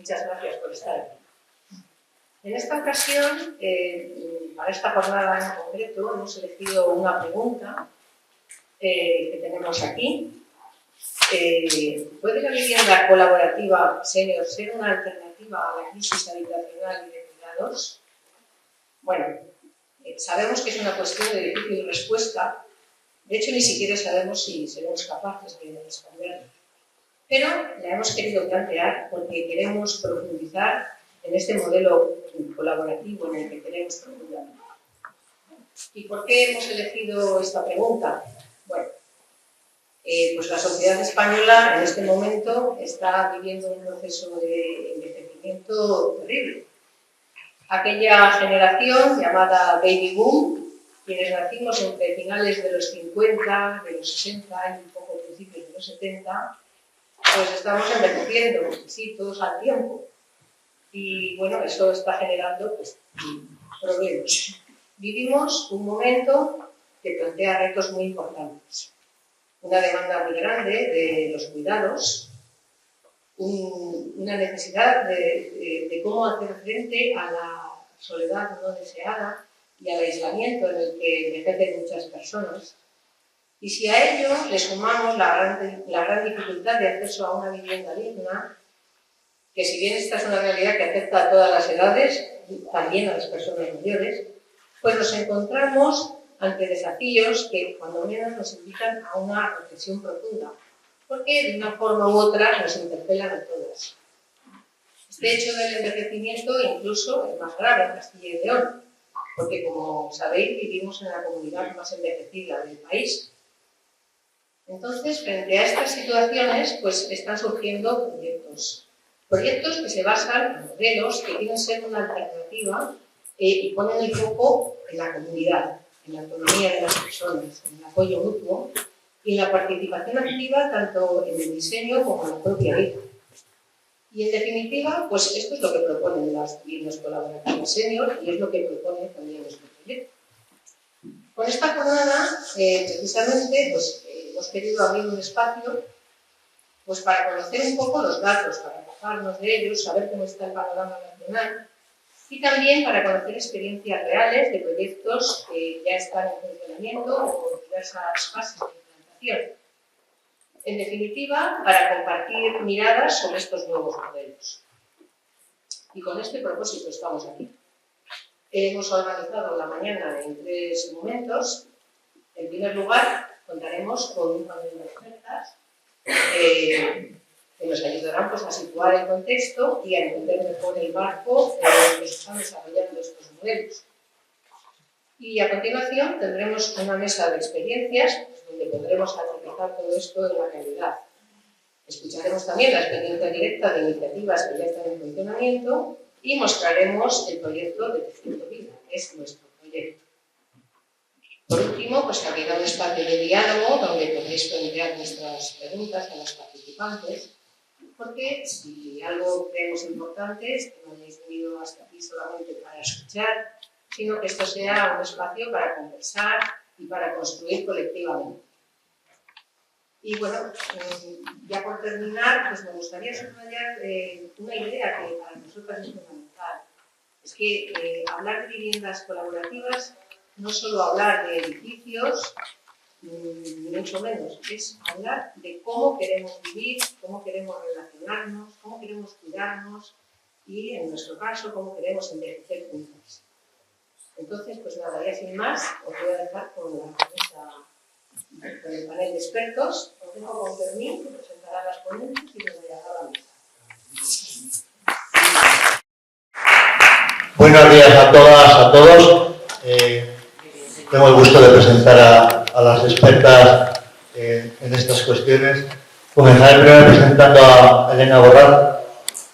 Muchas gracias por estar aquí. En esta ocasión, para esta jornada en concreto, hemos elegido una pregunta que tenemos aquí. ¿Puede la vivienda colaborativa senior ser una alternativa a la crisis habitacional y de cuidados? Bueno, sabemos que es una cuestión de difícil respuesta. De hecho, ni siquiera sabemos si seremos capaces de responderla. Pero la hemos querido plantear porque queremos profundizar en este modelo colaborativo en el que queremos profundizar. ¿Y por qué hemos elegido esta pregunta? Bueno, pues la sociedad española en este momento está viviendo un proceso de envejecimiento terrible. Aquella generación llamada Baby Boom, quienes nacimos entre finales de los 50, de los 60 y un poco principios de los 70, pues estamos envejeciendo, sí, todos al tiempo. Y bueno, eso está generando pues, problemas. Vivimos un momento que plantea retos muy importantes. Una demanda muy grande de los cuidados, una necesidad de cómo hacer frente a la soledad no deseada y al aislamiento en el que envejecen muchas personas. Y si a ello le sumamos la gran dificultad de acceso a una vivienda digna, que si bien esta es una realidad que afecta a todas las edades, también a las personas mayores, pues nos encontramos ante desafíos que cuando menos nos invitan a una reflexión profunda, porque de una forma u otra nos interpelan a todas. Este hecho del envejecimiento incluso es más grave en Castilla y León, porque como sabéis vivimos en la comunidad más envejecida del país. Entonces, frente a estas situaciones, pues están surgiendo proyectos que se basan en modelos que quieren ser una alternativa y ponen el foco en la comunidad, en la autonomía de las personas, en el apoyo mutuo y en la participación activa tanto en el diseño como en la propia vida. Y en definitiva, pues esto es lo que proponen las viviendas colaborativas senior y es lo que propone también este proyecto. Con esta jornada, precisamente, pues hemos querido abrir un espacio pues, para conocer un poco los datos, para ocuparnos de ellos, saber cómo está el panorama nacional y también para conocer experiencias reales de proyectos que ya están en funcionamiento o con diversas fases de implantación. En definitiva, para compartir miradas sobre estos nuevos modelos. Y con este propósito estamos aquí. Hemos organizado la mañana en 3 momentos. En primer lugar, contaremos con un panel de expertas que nos ayudarán pues, a situar el contexto y a entender mejor el marco en el que se están desarrollando estos modelos. Y a continuación tendremos una mesa de experiencias donde podremos aterrizar todo esto en la realidad. Escucharemos también la experiencia directa de iniciativas que ya están en funcionamiento y mostraremos el proyecto de Tejiendo Vida, que es nuestro proyecto. Por último, pues también un espacio de diálogo donde podréis plantear vuestras preguntas a los participantes, porque si algo creemos importante es que no hayáis venido hasta aquí solamente para escuchar, sino que esto sea un espacio para conversar y para construir colectivamente. Y bueno, ya por terminar, pues me gustaría subrayar una idea que para nosotras es fundamental. Es que hablar de viviendas colaborativas no es solo hablar de edificios, ni mucho menos, es hablar de cómo queremos vivir, cómo queremos relacionarnos, cómo queremos cuidarnos y, en nuestro caso, cómo queremos envejecer juntos. Entonces, pues nada, ya sin más, os voy a dejar con el panel de expertos. Os dejo con Fermín, que presentará las ponentes y nos voy a dar la mesa. Buenos días a todas, a todos. Tengo el gusto de presentar a las expertas en estas cuestiones. Comenzaré primero presentando a Elena Borrán,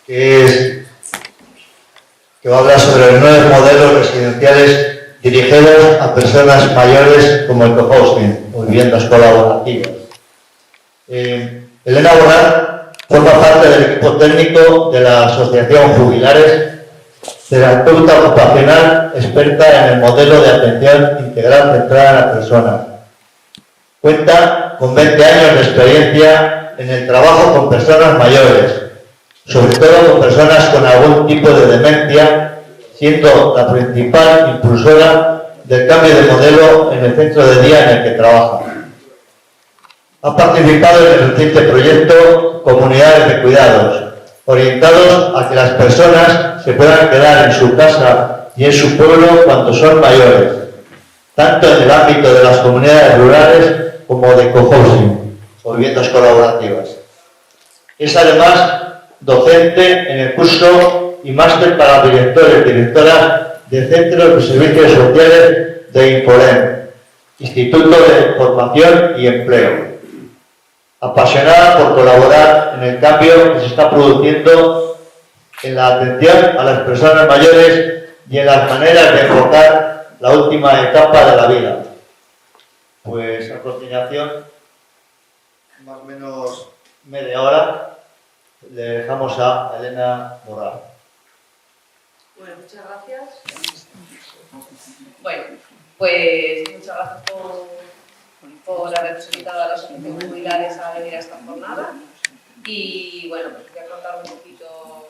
que va a hablar sobre los 9 modelos residenciales dirigidos a personas mayores como el cohousing o viviendas colaborativas. Elena Borrán forma parte del equipo técnico de la Asociación Jubilares, terapeuta ocupacional experta en el modelo de atención integral centrada en la persona. Cuenta con 20 años de experiencia en el trabajo con personas mayores, sobre todo con personas con algún tipo de demencia, siendo la principal impulsora del cambio de modelo en el centro de día en el que trabaja. Ha participado en el reciente proyecto Comunidades de Cuidados, orientados a que las personas se puedan quedar en su casa y en su pueblo cuando son mayores, tanto en el ámbito de las comunidades rurales como de cohousing o viviendas colaborativas. Es además docente en el curso y máster para directores y directoras de Centros de Servicios Sociales de Infodem, Instituto de Formación y Empleo. Apasionada por colaborar en el cambio que se está produciendo en la atención a las personas mayores y en las maneras de enfocar la última etapa de la vida. Pues a continuación, más o menos media hora, le dejamos a Elena Morral. Bueno, muchas gracias. Bueno, pues muchas gracias por haber presentado a los jubilares a venir a esta jornada. Y bueno, pues voy a contar un poquito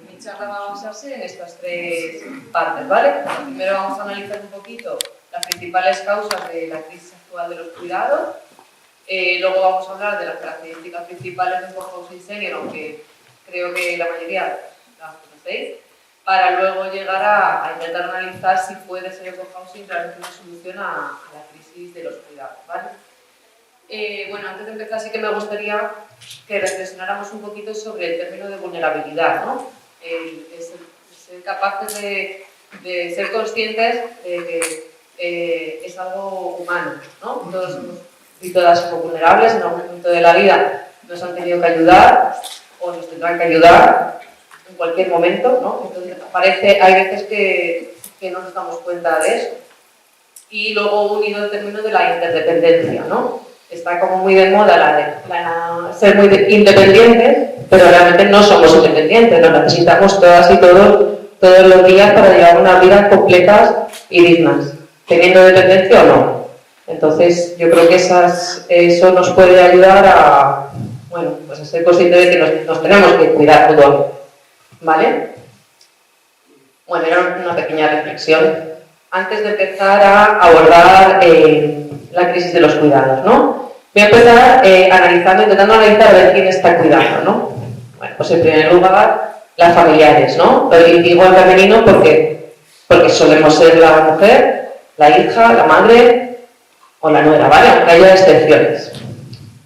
mi charla va a basarse en estas tres partes, ¿vale? Primero vamos a analizar un poquito las principales causas de la crisis actual de los cuidados. Luego vamos a hablar de las características principales de un cohousing senior, aunque creo que la mayoría las conocéis, para luego llegar a intentar analizar si puede ser el cohousing realmente una solución a la crisis de los cuidados, ¿vale? Bueno, antes de empezar sí que me gustaría que reflexionáramos un poquito sobre el término de vulnerabilidad, ¿no? Ser capaces de ser conscientes de que es algo humano, ¿no? Todos somos y todas somos vulnerables, en algún momento de la vida nos han tenido que ayudar o nos tendrán que ayudar en cualquier momento, ¿no? Entonces hay veces que no nos damos cuenta de eso. Y luego unido el término de la interdependencia, ¿no? Está como muy de moda ser muy independientes, pero realmente no somos independientes, nos necesitamos todas y todos los días para llevar unas vidas completas y dignas, teniendo dependencia o no. Entonces, yo creo que eso nos puede ayudar a ser conscientes de que nos tenemos que cuidar mutuamente, ¿vale? Bueno, era una pequeña reflexión antes de empezar a abordar la crisis de los cuidados, ¿no? Voy a empezar intentando analizar a ver quién está cuidando, ¿no? Bueno, pues en primer lugar, las familiares, ¿no? Pero digo en femenino porque solemos ser la mujer, la hija, la madre o la nuera, ¿vale? Aunque haya excepciones.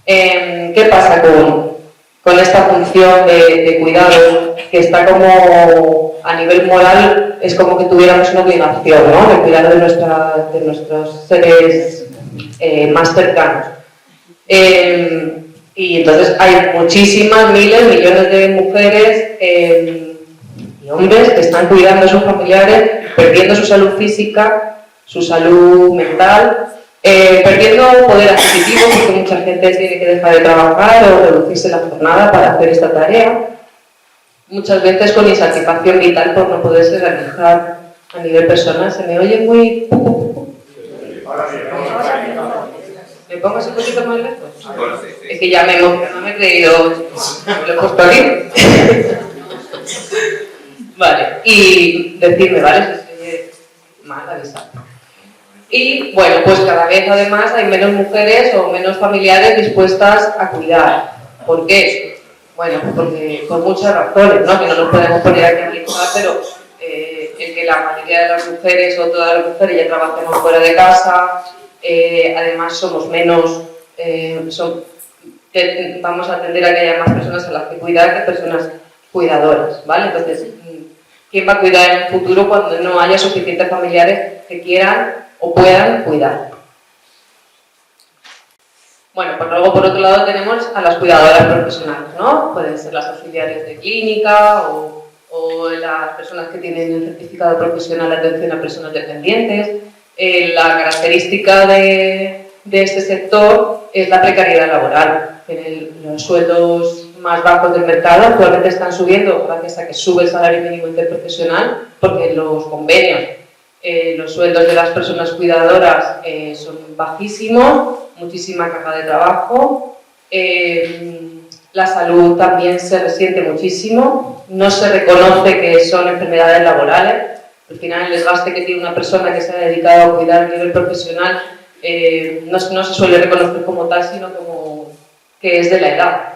¿Qué pasa con esta función de cuidado que está como a nivel moral, es como que tuviéramos una obligación, ¿no? De cuidar de nuestros seres más cercanos. Y entonces hay muchísimas, miles, millones de mujeres y hombres que están cuidando a sus familiares, perdiendo su salud física, su salud mental, perdiendo poder adquisitivo porque mucha gente tiene que dejar de trabajar o reducirse la jornada para hacer esta tarea, muchas veces con insatisfacción vital por no poderse realizar a nivel personal. Se me oye muy... ¿Me pongo así un poquito más lejos? Es que ya me emociono, no me he creído, lo he puesto aquí. Vale, y decirme, ¿vale? Si se oye mal, avisar. Y bueno, pues cada vez además hay menos mujeres o menos familiares dispuestas a cuidar. ¿Por qué? Bueno, porque por muchas razones, ¿no? Que no nos podemos poner aquí a listar, pero el que la mayoría de las mujeres o todas las mujeres ya trabajemos fuera de casa, además somos menos, vamos a tender a que haya más personas a las que cuidar que personas cuidadoras, ¿vale? Entonces, ¿quién va a cuidar en el futuro cuando no haya suficientes familiares que quieran o puedan cuidar? Bueno, pues luego por otro lado tenemos a las cuidadoras profesionales, ¿no? Pueden ser las auxiliares de clínica o las personas que tienen el certificado profesional de atención a personas dependientes. La característica de este sector es la precariedad laboral. Los sueldos más bajos del mercado actualmente están subiendo gracias a que sube el salario mínimo interprofesional, porque los convenios, los sueldos de las personas cuidadoras son bajísimos, muchísima carga de trabajo La salud también se resiente muchísimo, no se reconoce que son enfermedades laborales. Al final, el desgaste que tiene una persona que se ha dedicado a cuidar a nivel profesional no se suele reconocer como tal, sino como que es de la edad.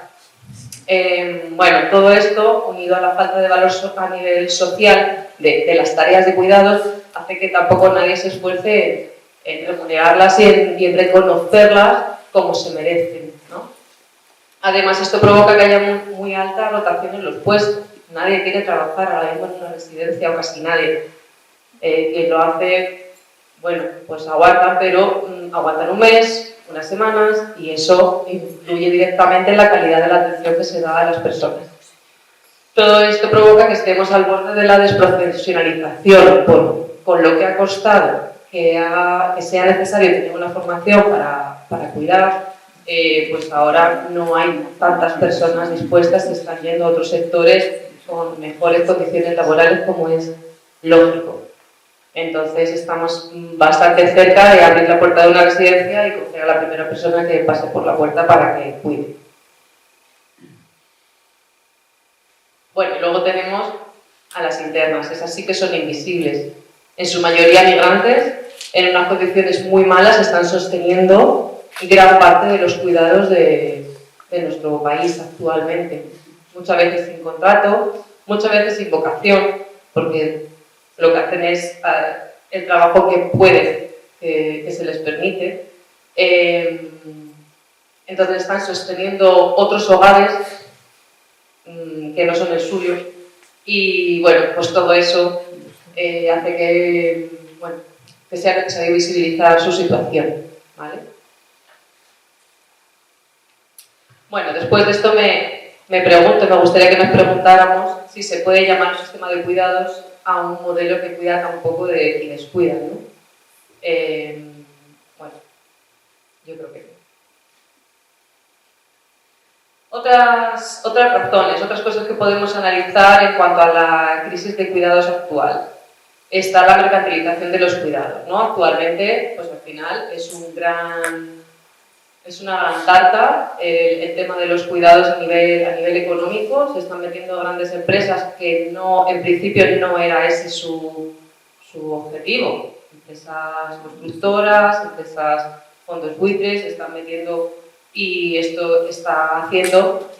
Bueno, todo esto, unido a la falta de valor a nivel social de las tareas de cuidados, hace que tampoco nadie se esfuerce en remunerarlas y en reconocerlas como se merecen, ¿no? Además, esto provoca que haya muy alta rotación en los puestos. Nadie quiere trabajar ahora mismo en una residencia, o casi nadie. Quien lo hace, bueno, pues aguantan, pero aguantan un mes, unas semanas, y eso influye directamente en la calidad de la atención que se da a las personas. Todo esto provoca que estemos al borde de la desprofesionalización, con lo que ha costado que sea necesario tener una formación para cuidar. Pues ahora no hay tantas personas dispuestas que están yendo a otros sectores con mejores condiciones laborales, como es lógico. Entonces estamos bastante cerca de abrir la puerta de una residencia y coger a la primera persona que pase por la puerta para que cuide. Bueno, y luego tenemos a las internas, esas sí que son invisibles. En su mayoría migrantes, en unas condiciones muy malas, están sosteniendo gran parte de los cuidados de nuestro país actualmente. Muchas veces sin contrato, muchas veces sin vocación, porque lo que hacen es el trabajo que pueden, que se les permite. Entonces están sosteniendo otros hogares que no son el suyo, y bueno, pues todo eso hace que, bueno, que sea necesario visibilizar su situación, ¿vale? Bueno, después de esto me gustaría que nos preguntáramos si se puede llamar un sistema de cuidados a un modelo que cuida tampoco de quienes cuidan, ¿no? Bueno, yo creo que no. Otras razones, otras cosas que podemos analizar en cuanto a la crisis de cuidados actual. Está la mercantilización de los cuidados, ¿no? Actualmente, pues al final es una gran tarta el tema de los cuidados a nivel económico. Se están metiendo grandes empresas que en principio no era ese su objetivo. Empresas constructoras, empresas fondos buitres se están metiendo, y esto está haciendo,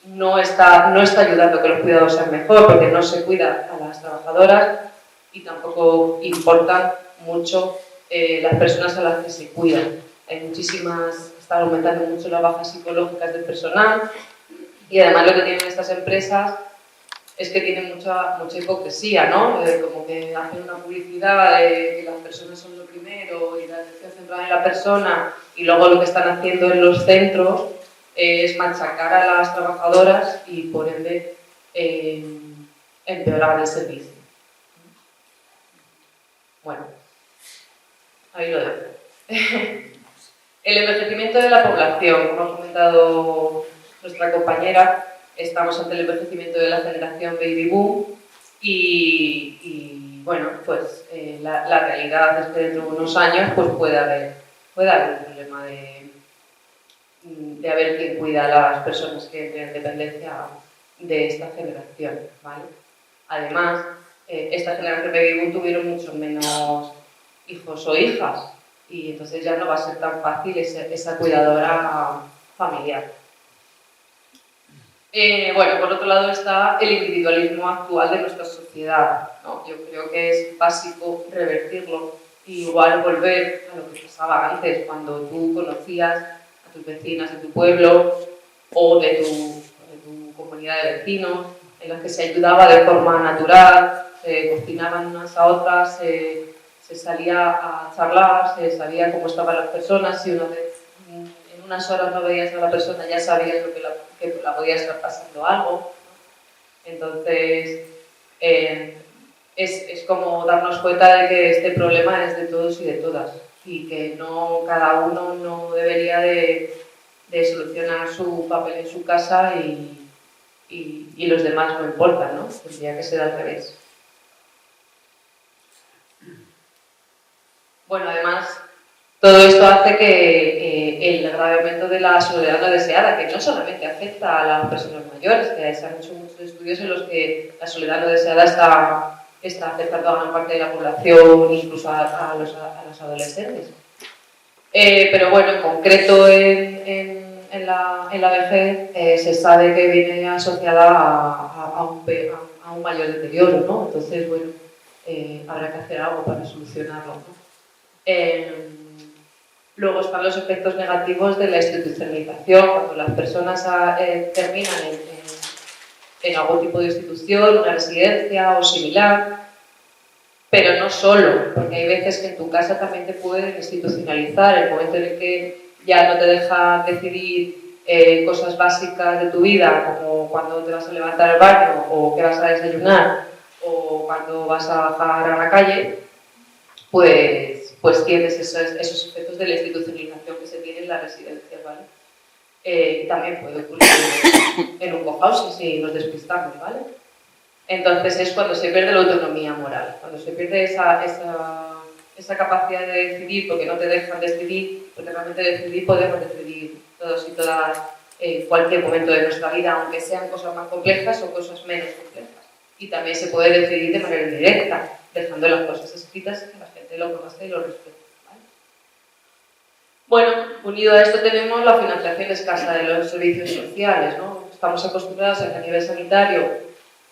no está ayudando a que los cuidados sean mejor, porque no se cuida a las trabajadoras y tampoco importan mucho las personas a las que se cuidan. Está aumentando mucho las bajas psicológicas del personal, y además lo que tienen estas empresas es que tienen mucha hipocresía, ¿no? Como que hacen una publicidad de que las personas son lo primero y la atención centrada en la persona, y luego lo que están haciendo en los centros es machacar a las trabajadoras y, por ende, empeorar el servicio. Bueno, ahí lo dejo. El envejecimiento de la población, como ha comentado nuestra compañera, estamos ante el envejecimiento de la generación baby boom, y bueno, pues la realidad es que dentro de unos años pues puede haber un problema de haber quien cuida a las personas que tienen dependencia de esta generación, ¿vale? Además, esta generación baby boom tuvieron mucho menos hijos o hijas, y entonces ya no va a ser tan fácil esa cuidadora familiar. Bueno, por otro lado está el individualismo actual de nuestra sociedad, ¿no? Yo creo que es básico revertirlo, y igual volver a lo que pasaba antes, cuando tú conocías a tus vecinas de tu pueblo o de tu comunidad de vecinos, en los que se ayudaba de forma natural, se cocinaban unas a otras, se salía a charlar, se sabía cómo estaban las personas. Si en unas horas no veías a la persona, ya sabías que la podía estar pasando algo. Entonces, es como darnos cuenta de que este problema es de todos y de todas, y que cada uno no debería de solucionar su papel en su casa y los demás no importan, ¿no? Tendría que ser al revés. Bueno, además, Todo esto hace que el grave aumento de la soledad no deseada, que no solamente afecta a las personas mayores, que se han hecho muchos estudios en los que la soledad no deseada está afectando a gran parte de la población, incluso a los adolescentes. Pero bueno, en concreto en la vejez se sabe que viene asociada a un mayor deterioro, ¿no? Entonces, bueno, habrá que hacer algo para solucionarlo, ¿no? Luego están los efectos negativos de la institucionalización, cuando las personas terminan en algún tipo de institución, una residencia o similar, pero no solo, porque hay veces que en tu casa también te pueden institucionalizar, el momento en el que ya no te dejan decidir cosas básicas de tu vida, como cuando te vas a levantar al baño, o qué vas a desayunar, o cuando vas a bajar a la calle, pues tienes esos efectos de la institucionalización que se tiene en las residencias, ¿vale? También puede ocurrir en un cohousing si nos despistamos, ¿vale? Entonces es cuando se pierde la autonomía moral, cuando se pierde esa capacidad de decidir, porque no te dejan decidir, porque realmente decidir podemos decidir todos y todas en cualquier momento de nuestra vida, aunque sean cosas más complejas o cosas menos complejas. Y también se puede decidir de manera indirecta, dejando las cosas escritas que la gente lo conozca y lo respete. ¿Vale? Bueno, unido a esto tenemos la financiación escasa de los servicios sociales, ¿no? Estamos acostumbrados a que a nivel sanitario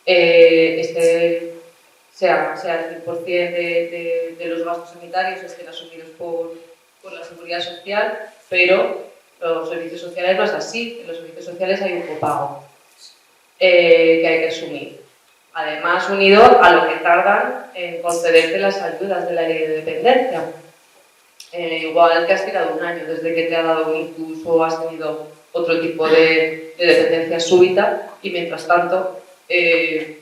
sea el 100% de los gastos sanitarios estén asumidos por la seguridad social, pero los servicios sociales no es así. En los servicios sociales hay un copago que hay que asumir. Además, unido a lo que tardan en concederte las ayudas de la ley de dependencia. Igual que has tirado un año desde que te ha dado un ictus o has tenido otro tipo de dependencia súbita y mientras tanto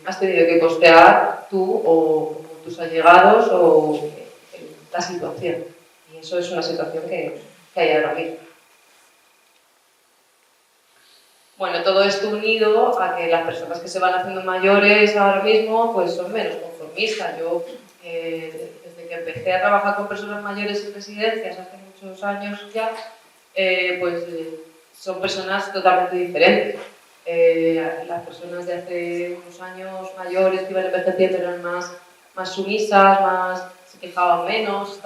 has tenido que costear tú o tus allegados o la situación. Y eso es una situación que hay ahora mismo. Bueno, todo esto unido a que las personas que se van haciendo mayores ahora mismo pues son menos conformistas. Yo, desde que empecé a trabajar con personas mayores en residencias hace muchos años ya, son personas totalmente diferentes. Las personas de hace unos años mayores que iban envejeciendo eran más sumisas, se quejaban menos,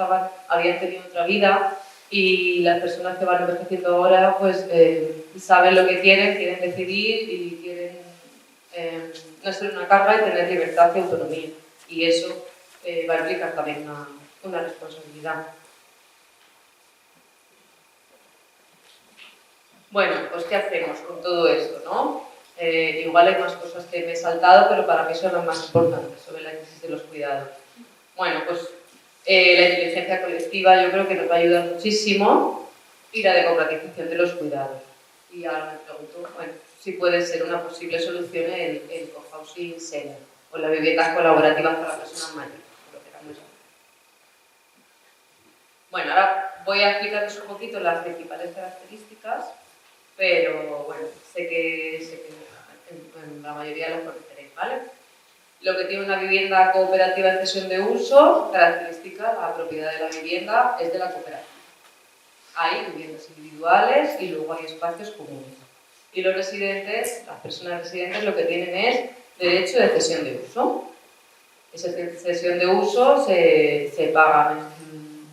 habían tenido otra vida. Y las personas que van envejeciendo ahora pues saben lo que quieren decidir y quieren no ser una carga y tener libertad y autonomía. Y eso va a implicar también una responsabilidad. Bueno, pues ¿qué hacemos con todo esto, no? Igual hay más cosas que me he saltado, pero para mí son las más importantes sobre la crisis de los cuidados. Bueno, pues la inteligencia colectiva yo creo que nos va a ayudar muchísimo y la democratización de los cuidados. Y ahora me pregunto, bueno, si puede ser una posible solución el cohousing senior o la vivienda colaborativa para personas mayores. Bueno, ahora voy a explicaros un poquito las principales características, pero bueno, sé que en la mayoría las conoceréis, ¿vale? Lo que tiene una vivienda cooperativa de cesión de uso, característica, la propiedad de la vivienda es de la cooperativa. Hay viviendas individuales y luego hay espacios comunes. Y los residentes, las personas residentes, lo que tienen es derecho de cesión de uso. Esa cesión de uso se paga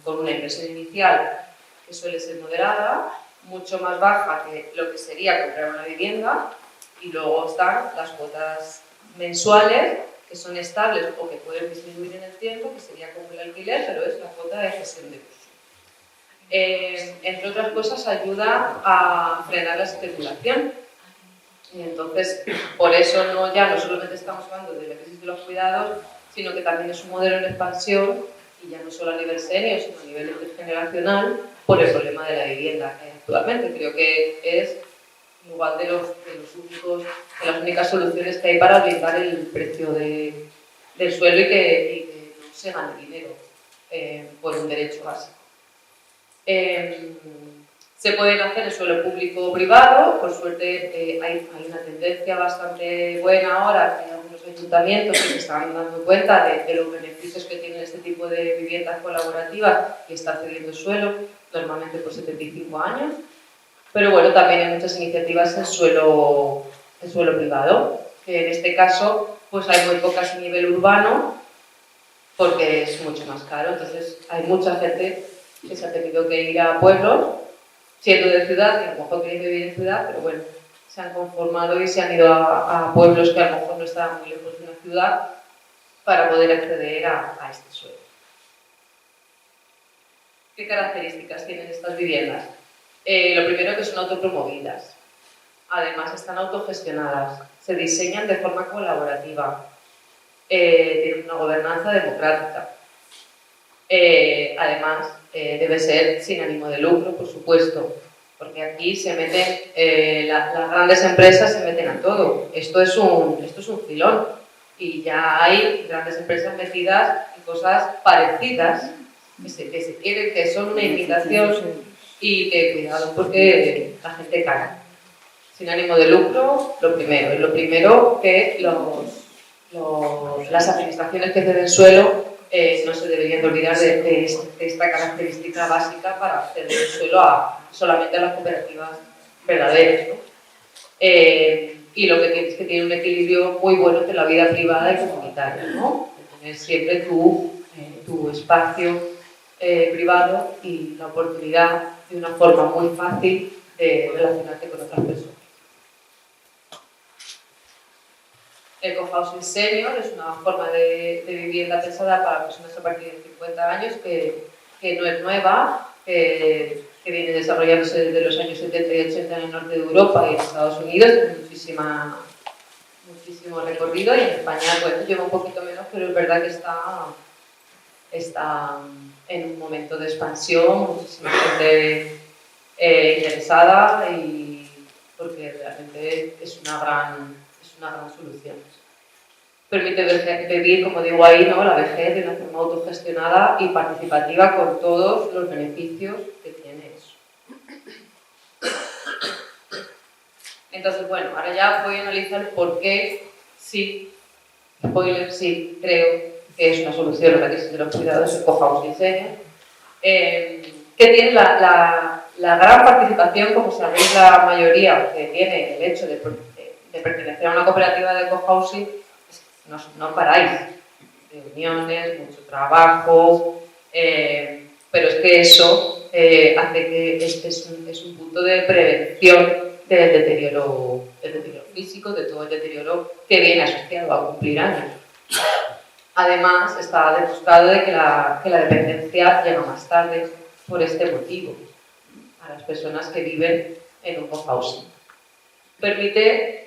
con una inversión inicial que suele ser moderada, mucho más baja que lo que sería comprar una vivienda, y luego están las cuotas mensuales que son estables o que pueden disminuir en el tiempo, que sería como el alquiler, pero es la cuota de cesión de uso. Entre otras cosas, ayuda a frenar la especulación. Y entonces, por eso ya no solamente estamos hablando de la crisis de los cuidados, sino que también es un modelo en expansión, y ya no solo a nivel senior, sino a nivel intergeneracional, por el problema de la vivienda actualmente. Creo que es igual de las únicas soluciones que hay para blindar el precio del suelo y que no se gane dinero por un derecho básico. Se pueden hacer en suelo público o privado. Por suerte hay una tendencia bastante buena ahora, que hay algunos ayuntamientos que se están dando cuenta de los beneficios que tienen este tipo de viviendas colaborativas y están cediendo suelo, normalmente por 75 años. Pero bueno, también hay muchas iniciativas en suelo privado, que en este caso pues hay muy pocas a nivel urbano porque es mucho más caro. Entonces hay mucha gente que se ha tenido que ir a pueblos, siendo de ciudad, que a lo mejor quieren vivir en ciudad, pero bueno, se han conformado y se han ido a pueblos que a lo mejor no estaban muy lejos de una ciudad para poder acceder a este suelo. ¿Qué características tienen estas viviendas? Lo primero, que son autopromovidas. Además, están autogestionadas. Se diseñan de forma colaborativa. Tienen una gobernanza democrática. Además, debe ser sin ánimo de lucro, por supuesto, porque aquí se meten, las grandes empresas se meten a todo. Esto es un filón y ya hay grandes empresas metidas en cosas parecidas que se quieren, que son una imitación y que cuidado porque la gente cae. Sin ánimo de lucro, lo primero que las administraciones que ceden suelo no se deberían de olvidar de esta característica básica para ceder el suelo solamente a las cooperativas verdaderas, ¿no? Y lo que tiene es que tiene un equilibrio muy bueno entre la vida privada y comunitaria, ¿no? Tener siempre tu espacio privado y la oportunidad de una forma muy fácil de relacionarte con otras personas. El cohousing senior es una forma de vivienda pensada para personas a partir de 50 años que no es nueva, que viene desarrollándose desde los años 70 y 80 en el norte de Europa y en Estados Unidos, tiene muchísimo recorrido, y en España pues, lleva un poquito menos, pero es verdad que está en un momento de expansión, muchísima gente interesada, y porque realmente es una gran solución. Permite vivir, como digo ahí, ¿no?, la vejez de una forma autogestionada y participativa con todos los beneficios que tiene eso. Entonces, bueno, ahora ya voy a analizar por qué sí, spoiler, sí, creo que es una solución a la crisis de los cuidados, el cohousing senior, que tiene la gran participación, como sabéis la mayoría, que tiene el hecho de pertenecer a una cooperativa de cohousing. No paráis, reuniones, mucho trabajo, pero es que eso hace que este es un punto de prevención del deterioro físico, de todo el deterioro que viene asociado a cumplir años. Además, está demostrado de que la dependencia llega más tarde por este motivo a las personas que viven en un cohousing. Permite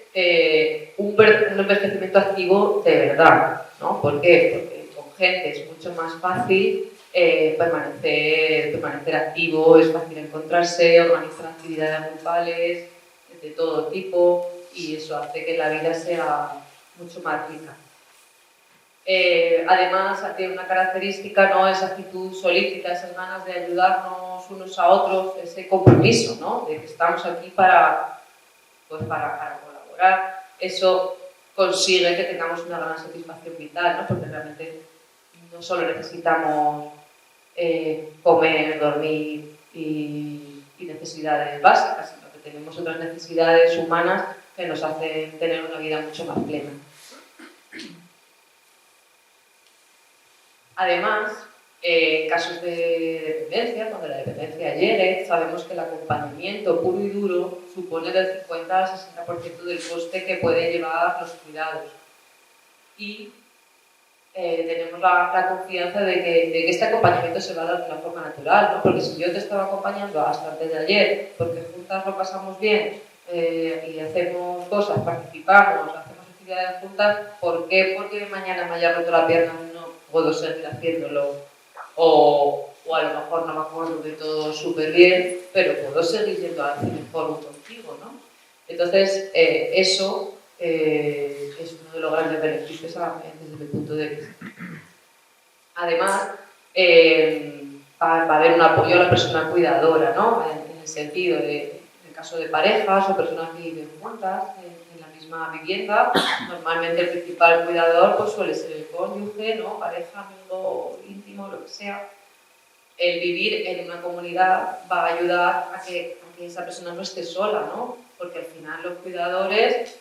un envejecimiento activo de verdad, ¿no? ¿Por qué? Porque con gente es mucho más fácil permanecer activo, es fácil encontrarse, organizar actividades grupales de todo tipo, y eso hace que la vida sea mucho más rica. Además, tiene una característica, ¿no?, esa actitud solícita, esas ganas de ayudarnos unos a otros, ese compromiso, ¿no?, de que estamos aquí para colaborar. Eso consigue que tengamos una gran satisfacción vital, ¿no?, porque realmente no solo necesitamos comer, dormir y necesidades básicas, sino que tenemos otras necesidades humanas que nos hacen tener una vida mucho más plena. Además, en casos de dependencia, cuando la dependencia llegue, sabemos que el acompañamiento puro y duro supone del 50 al 60% del coste que pueden llevar los cuidados. Y tenemos la confianza de que este acompañamiento se va a dar de una forma natural, ¿no? Porque si yo te estaba acompañando hasta antes de ayer, porque juntas lo pasamos bien y hacemos cosas, participamos, hacemos actividades juntas, ¿por qué? Porque mañana me haya roto la pierna no puedo seguir haciéndolo, o a lo mejor no me acuerdo de todo súper bien, pero puedo seguir yendo al cine forum contigo, ¿no? Entonces, eso es uno de los grandes beneficios desde mi punto de vista. Además, va a haber un apoyo a la persona cuidadora, ¿no?, en el sentido de, en el caso de parejas o personas que viven juntas en la misma vivienda, normalmente el principal cuidador pues, suele ser el cónyuge, ¿no? Pareja, amigo íntimo, lo que sea. El vivir en una comunidad va a ayudar a que esa persona no esté sola, ¿no? Porque al final los cuidadores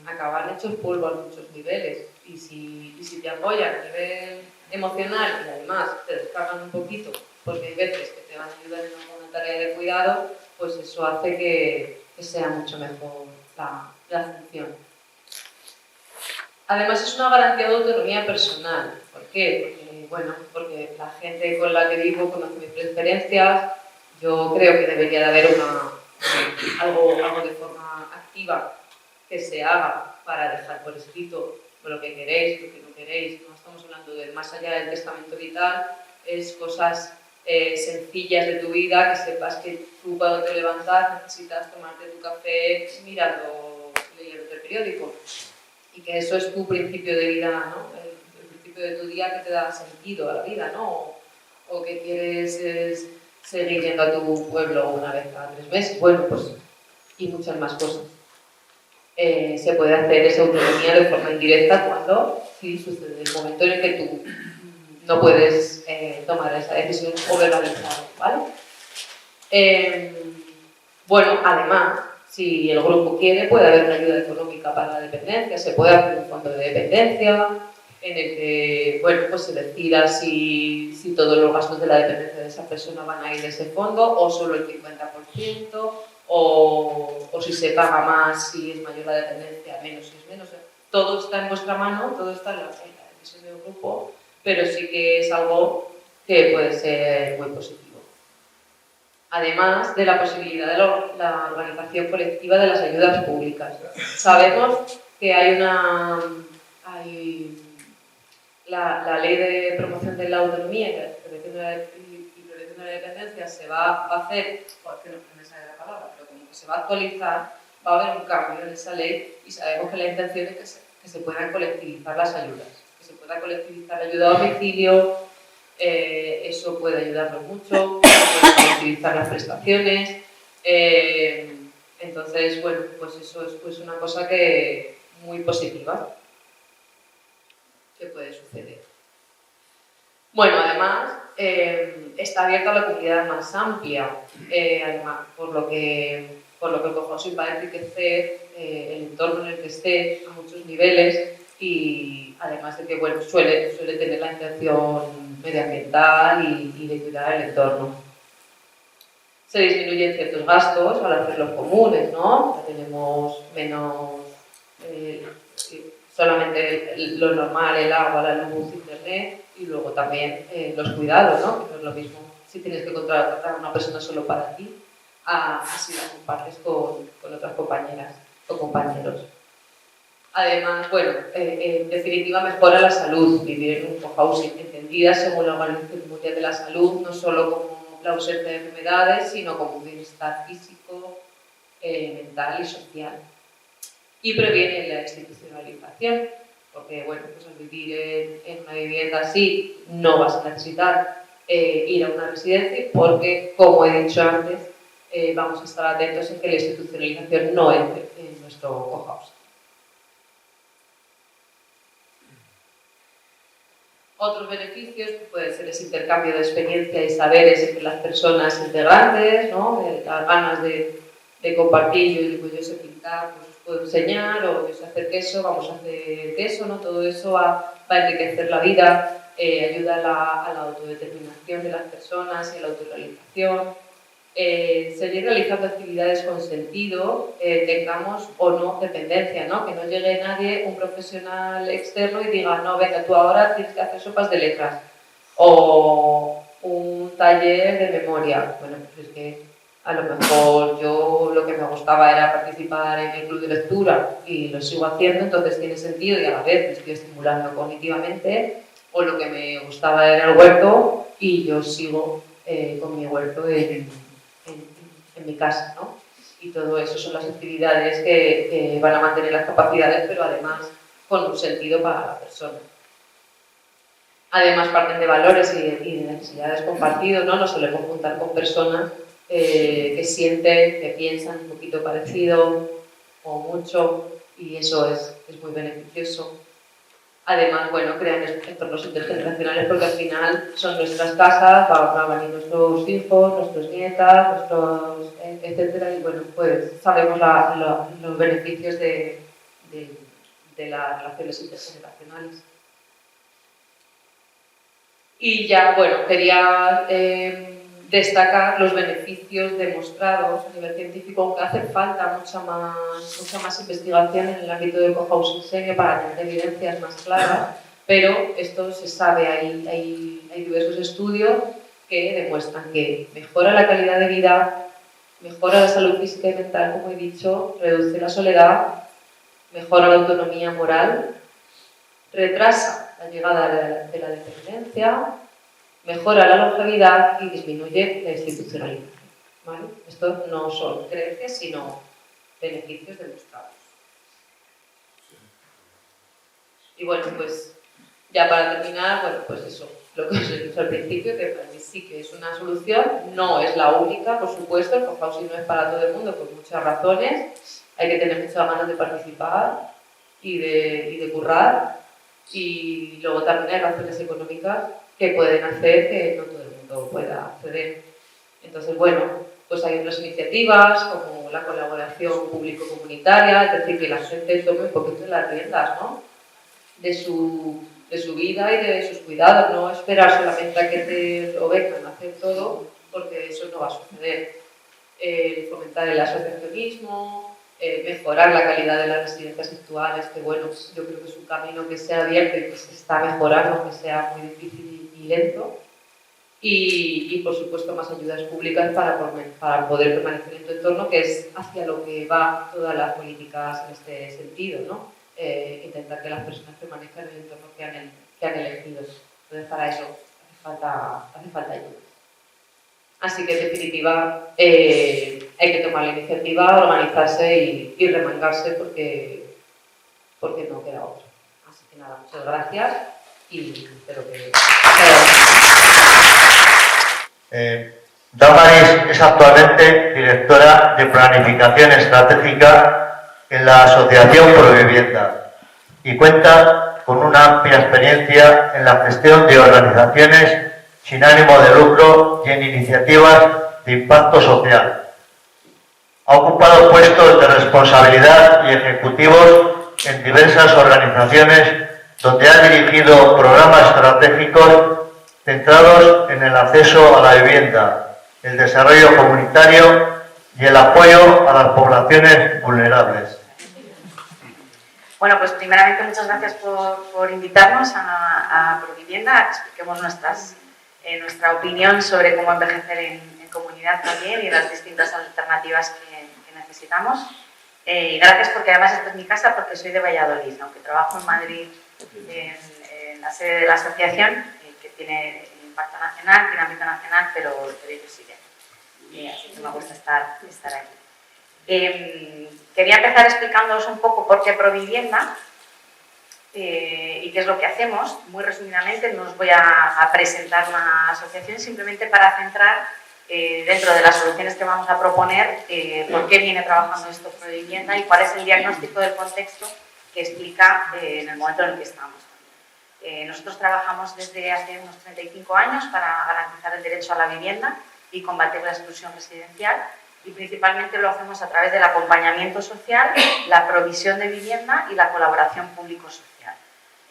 acaban hechos polvo a muchos niveles y si te apoyan a nivel emocional y además te descargan un poquito porque hay veces que te van a ayudar en alguna tarea de cuidado, pues eso hace que sea mucho mejor la función. Además es una garantía de autonomía personal. ¿Por qué? Porque la gente con la que vivo conoce mis preferencias. Yo creo que debería de haber algo de forma activa que se haga para dejar por escrito lo que queréis, lo que no queréis. No estamos hablando de más allá del testamento vital, es cosas sencillas de tu vida, que sepas que tú cuando te levantas necesitas tomarte tu café leyendo el periódico. Y que eso es tu principio de vida, ¿no? El principio de tu día que te da sentido a la vida, ¿no? O que quieres seguir yendo a tu pueblo una vez cada 3 meses, bueno, pues, y muchas más cosas. Se puede hacer esa autonomía de forma indirecta cuando sí sucede el momento en el que tú no puedes tomar esa decisión o verbalizarlo, ¿vale? Además, si el grupo quiere, puede haber una ayuda económica para la dependencia, se puede hacer un fondo de dependencia en el que, pues se decida si todos los gastos de la dependencia de esa persona van a ir de ese fondo o solo el 50%, o si se paga más si es mayor la dependencia, menos si es menos. Todo está en vuestra mano, todo está en la decisión del grupo, pero sí que es algo que puede ser muy positivo. Además de la posibilidad de la organización colectiva de las ayudas públicas. Sabemos que hay la ley de promoción de la autonomía y prevención de la dependencia se va a hacer, porque no me sale la palabra, pero como que se va a actualizar, va a haber un cambio en esa ley y sabemos que la intención es que se puedan colectivizar las ayudas, que se pueda colectivizar la ayuda a domicilio, eso puede ayudarnos mucho, puede colectivizar las prestaciones, entonces, pues eso es pues una cosa que muy positiva que puede suceder. Además, está abierta a la comunidad más amplia, además, por lo que el cohousing va a enriquecer el entorno en el que esté a muchos niveles y además de que suele tener la intención medioambiental y de cuidar el entorno. Se disminuyen ciertos gastos al hacerlos comunes, ¿no? Tenemos menos, solamente lo normal, el agua, la luz, internet y luego también los cuidados, ¿no? Que no es lo mismo si tienes que contratar a una persona solo para ti, así la compartes con otras compañeras o compañeros. Además, en definitiva mejora la salud, vivir en un cohousing, entendida según la Organización Mundial de la Salud, no solo como la ausencia de enfermedades, sino como un bienestar físico, mental y social. Y previene la institucionalización, porque al vivir en una vivienda así no vas a necesitar ir a una residencia porque, como he dicho antes, vamos a estar atentos en que la institucionalización no entre en nuestro cohousing. Otros beneficios pueden ser ese intercambio de experiencia y saberes entre las personas integrantes, ¿no? Las ganas de compartir, yo sé pintar, pues os puedo enseñar, o yo sé hacer queso, vamos a hacer queso, ¿no? Todo eso va a enriquecer la vida, ayuda a la autodeterminación de las personas y a la autorrealización. Seguir realizando actividades con sentido, tengamos o no dependencia, ¿no? Que no llegue nadie, un profesional externo y diga, no, venga, tú ahora tienes que hacer sopas de letras o un taller de memoria. Pues es que a lo mejor yo lo que me gustaba era participar en el club de lectura y lo sigo haciendo, entonces tiene sentido y a la vez me estoy estimulando cognitivamente, o lo que me gustaba era el huerto y yo sigo con mi huerto en mi casa, ¿no? Y todo eso son las actividades que van a mantener las capacidades, pero además con un sentido para la persona. Además parten de valores y de necesidades compartidos, ¿no? Nos solemos juntar con personas que sienten, que piensan un poquito parecido o mucho, y eso es muy beneficioso. Además, bueno, crean entornos intergeneracionales porque al final son nuestras casas, van a venir nuestros hijos, nuestros nietas, etcétera, y bueno, pues sabemos los beneficios de las relaciones intergeneracionales. Y ya, bueno, quería destacar los beneficios demostrados a nivel científico, aunque hace falta mucha más investigación en el ámbito del cohousing senior para tener evidencias más claras, pero esto se sabe, hay diversos estudios que demuestran que mejora la calidad de vida, mejora la salud física y mental, como he dicho, reduce la soledad, mejora la autonomía moral, retrasa la llegada de la dependencia, mejora la longevidad y disminuye la institucionalización. ¿Vale? Esto no son creencias, sino beneficios demostrados. Y bueno, pues ya para terminar, bueno, pues eso, lo que os he dicho al principio, que para mí sí que es una solución, no es la única, por supuesto, el cohousing no es para todo el mundo por muchas razones, hay que tener muchas ganas de participar y de currar, y luego también hay razones económicas que pueden hacer que no todo el mundo pueda acceder. Entonces, bueno, pues hay otras iniciativas como la colaboración público-comunitaria, es decir, que la gente tome un poquito las riendas, ¿no? de su vida y de sus cuidados, no esperar solamente a que te lo vengan a hacer todo, porque eso no va a suceder. Fomentar el asociacionismo, mejorar la calidad de las residencias actuales, que bueno, yo creo que es un camino que se ha abierto y que se está mejorando, aunque sea muy difícil y lento. Y por supuesto más ayudas públicas para poder permanecer en tu entorno, que es hacia lo que va todas las políticas en este sentido, ¿no? Intentar que las personas permanezcan en el entorno que han elegido. Entonces para eso hace falta ayuda. Así que en definitiva hay que tomar la iniciativa, organizarse y remangarse porque no queda otra. Así que nada, muchas gracias y espero que... Damaris es actualmente directora de Planificación Estratégica en la Asociación Provivienda y cuenta con una amplia experiencia en la gestión de organizaciones sin ánimo de lucro y en iniciativas de impacto social. Ha ocupado puestos de responsabilidad y ejecutivos en diversas organizaciones donde ha dirigido programas estratégicos centrados en el acceso a la vivienda, el desarrollo comunitario y el apoyo a las poblaciones vulnerables. Bueno, pues primeramente muchas gracias por invitarnos a Provivienda a que expliquemos nuestra opinión sobre cómo envejecer en comunidad también y las distintas alternativas que necesitamos. Y gracias porque además esta es mi casa porque soy de Valladolid, aunque trabajo en Madrid en la sede de la asociación, que tiene impacto nacional, tiene ámbito nacional, pero ellos siguen. Así que me gusta estar aquí. Quería empezar explicándoos un poco por qué Provivienda y qué es lo que hacemos. Muy resumidamente, no os voy a presentar una asociación, simplemente para centrar dentro de las soluciones que vamos a proponer por qué viene trabajando esto Provivienda y cuál es el diagnóstico del contexto que explica en el momento en el que estamos. Nosotros trabajamos desde hace unos 35 años para garantizar el derecho a la vivienda y combatir la exclusión residencial, y principalmente lo hacemos a través del acompañamiento social, la provisión de vivienda y la colaboración público-social.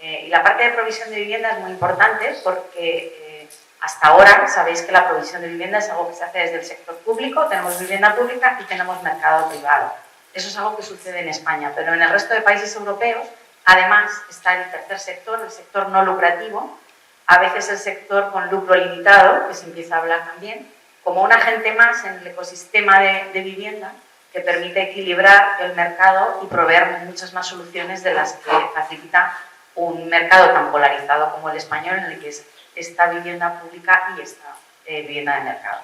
Y la parte de provisión de vivienda es muy importante porque hasta ahora sabéis que la provisión de vivienda es algo que se hace desde el sector público, tenemos vivienda pública y tenemos mercado privado. Eso es algo que sucede en España, pero en el resto de países europeos además está el tercer sector, el sector no lucrativo, a veces el sector con lucro limitado, que se empieza a hablar también, como un agente más en el ecosistema de vivienda que permite equilibrar el mercado y proveer muchas más soluciones de las que facilita un mercado tan polarizado como el español, en el que es esta vivienda pública y esta vivienda de mercado.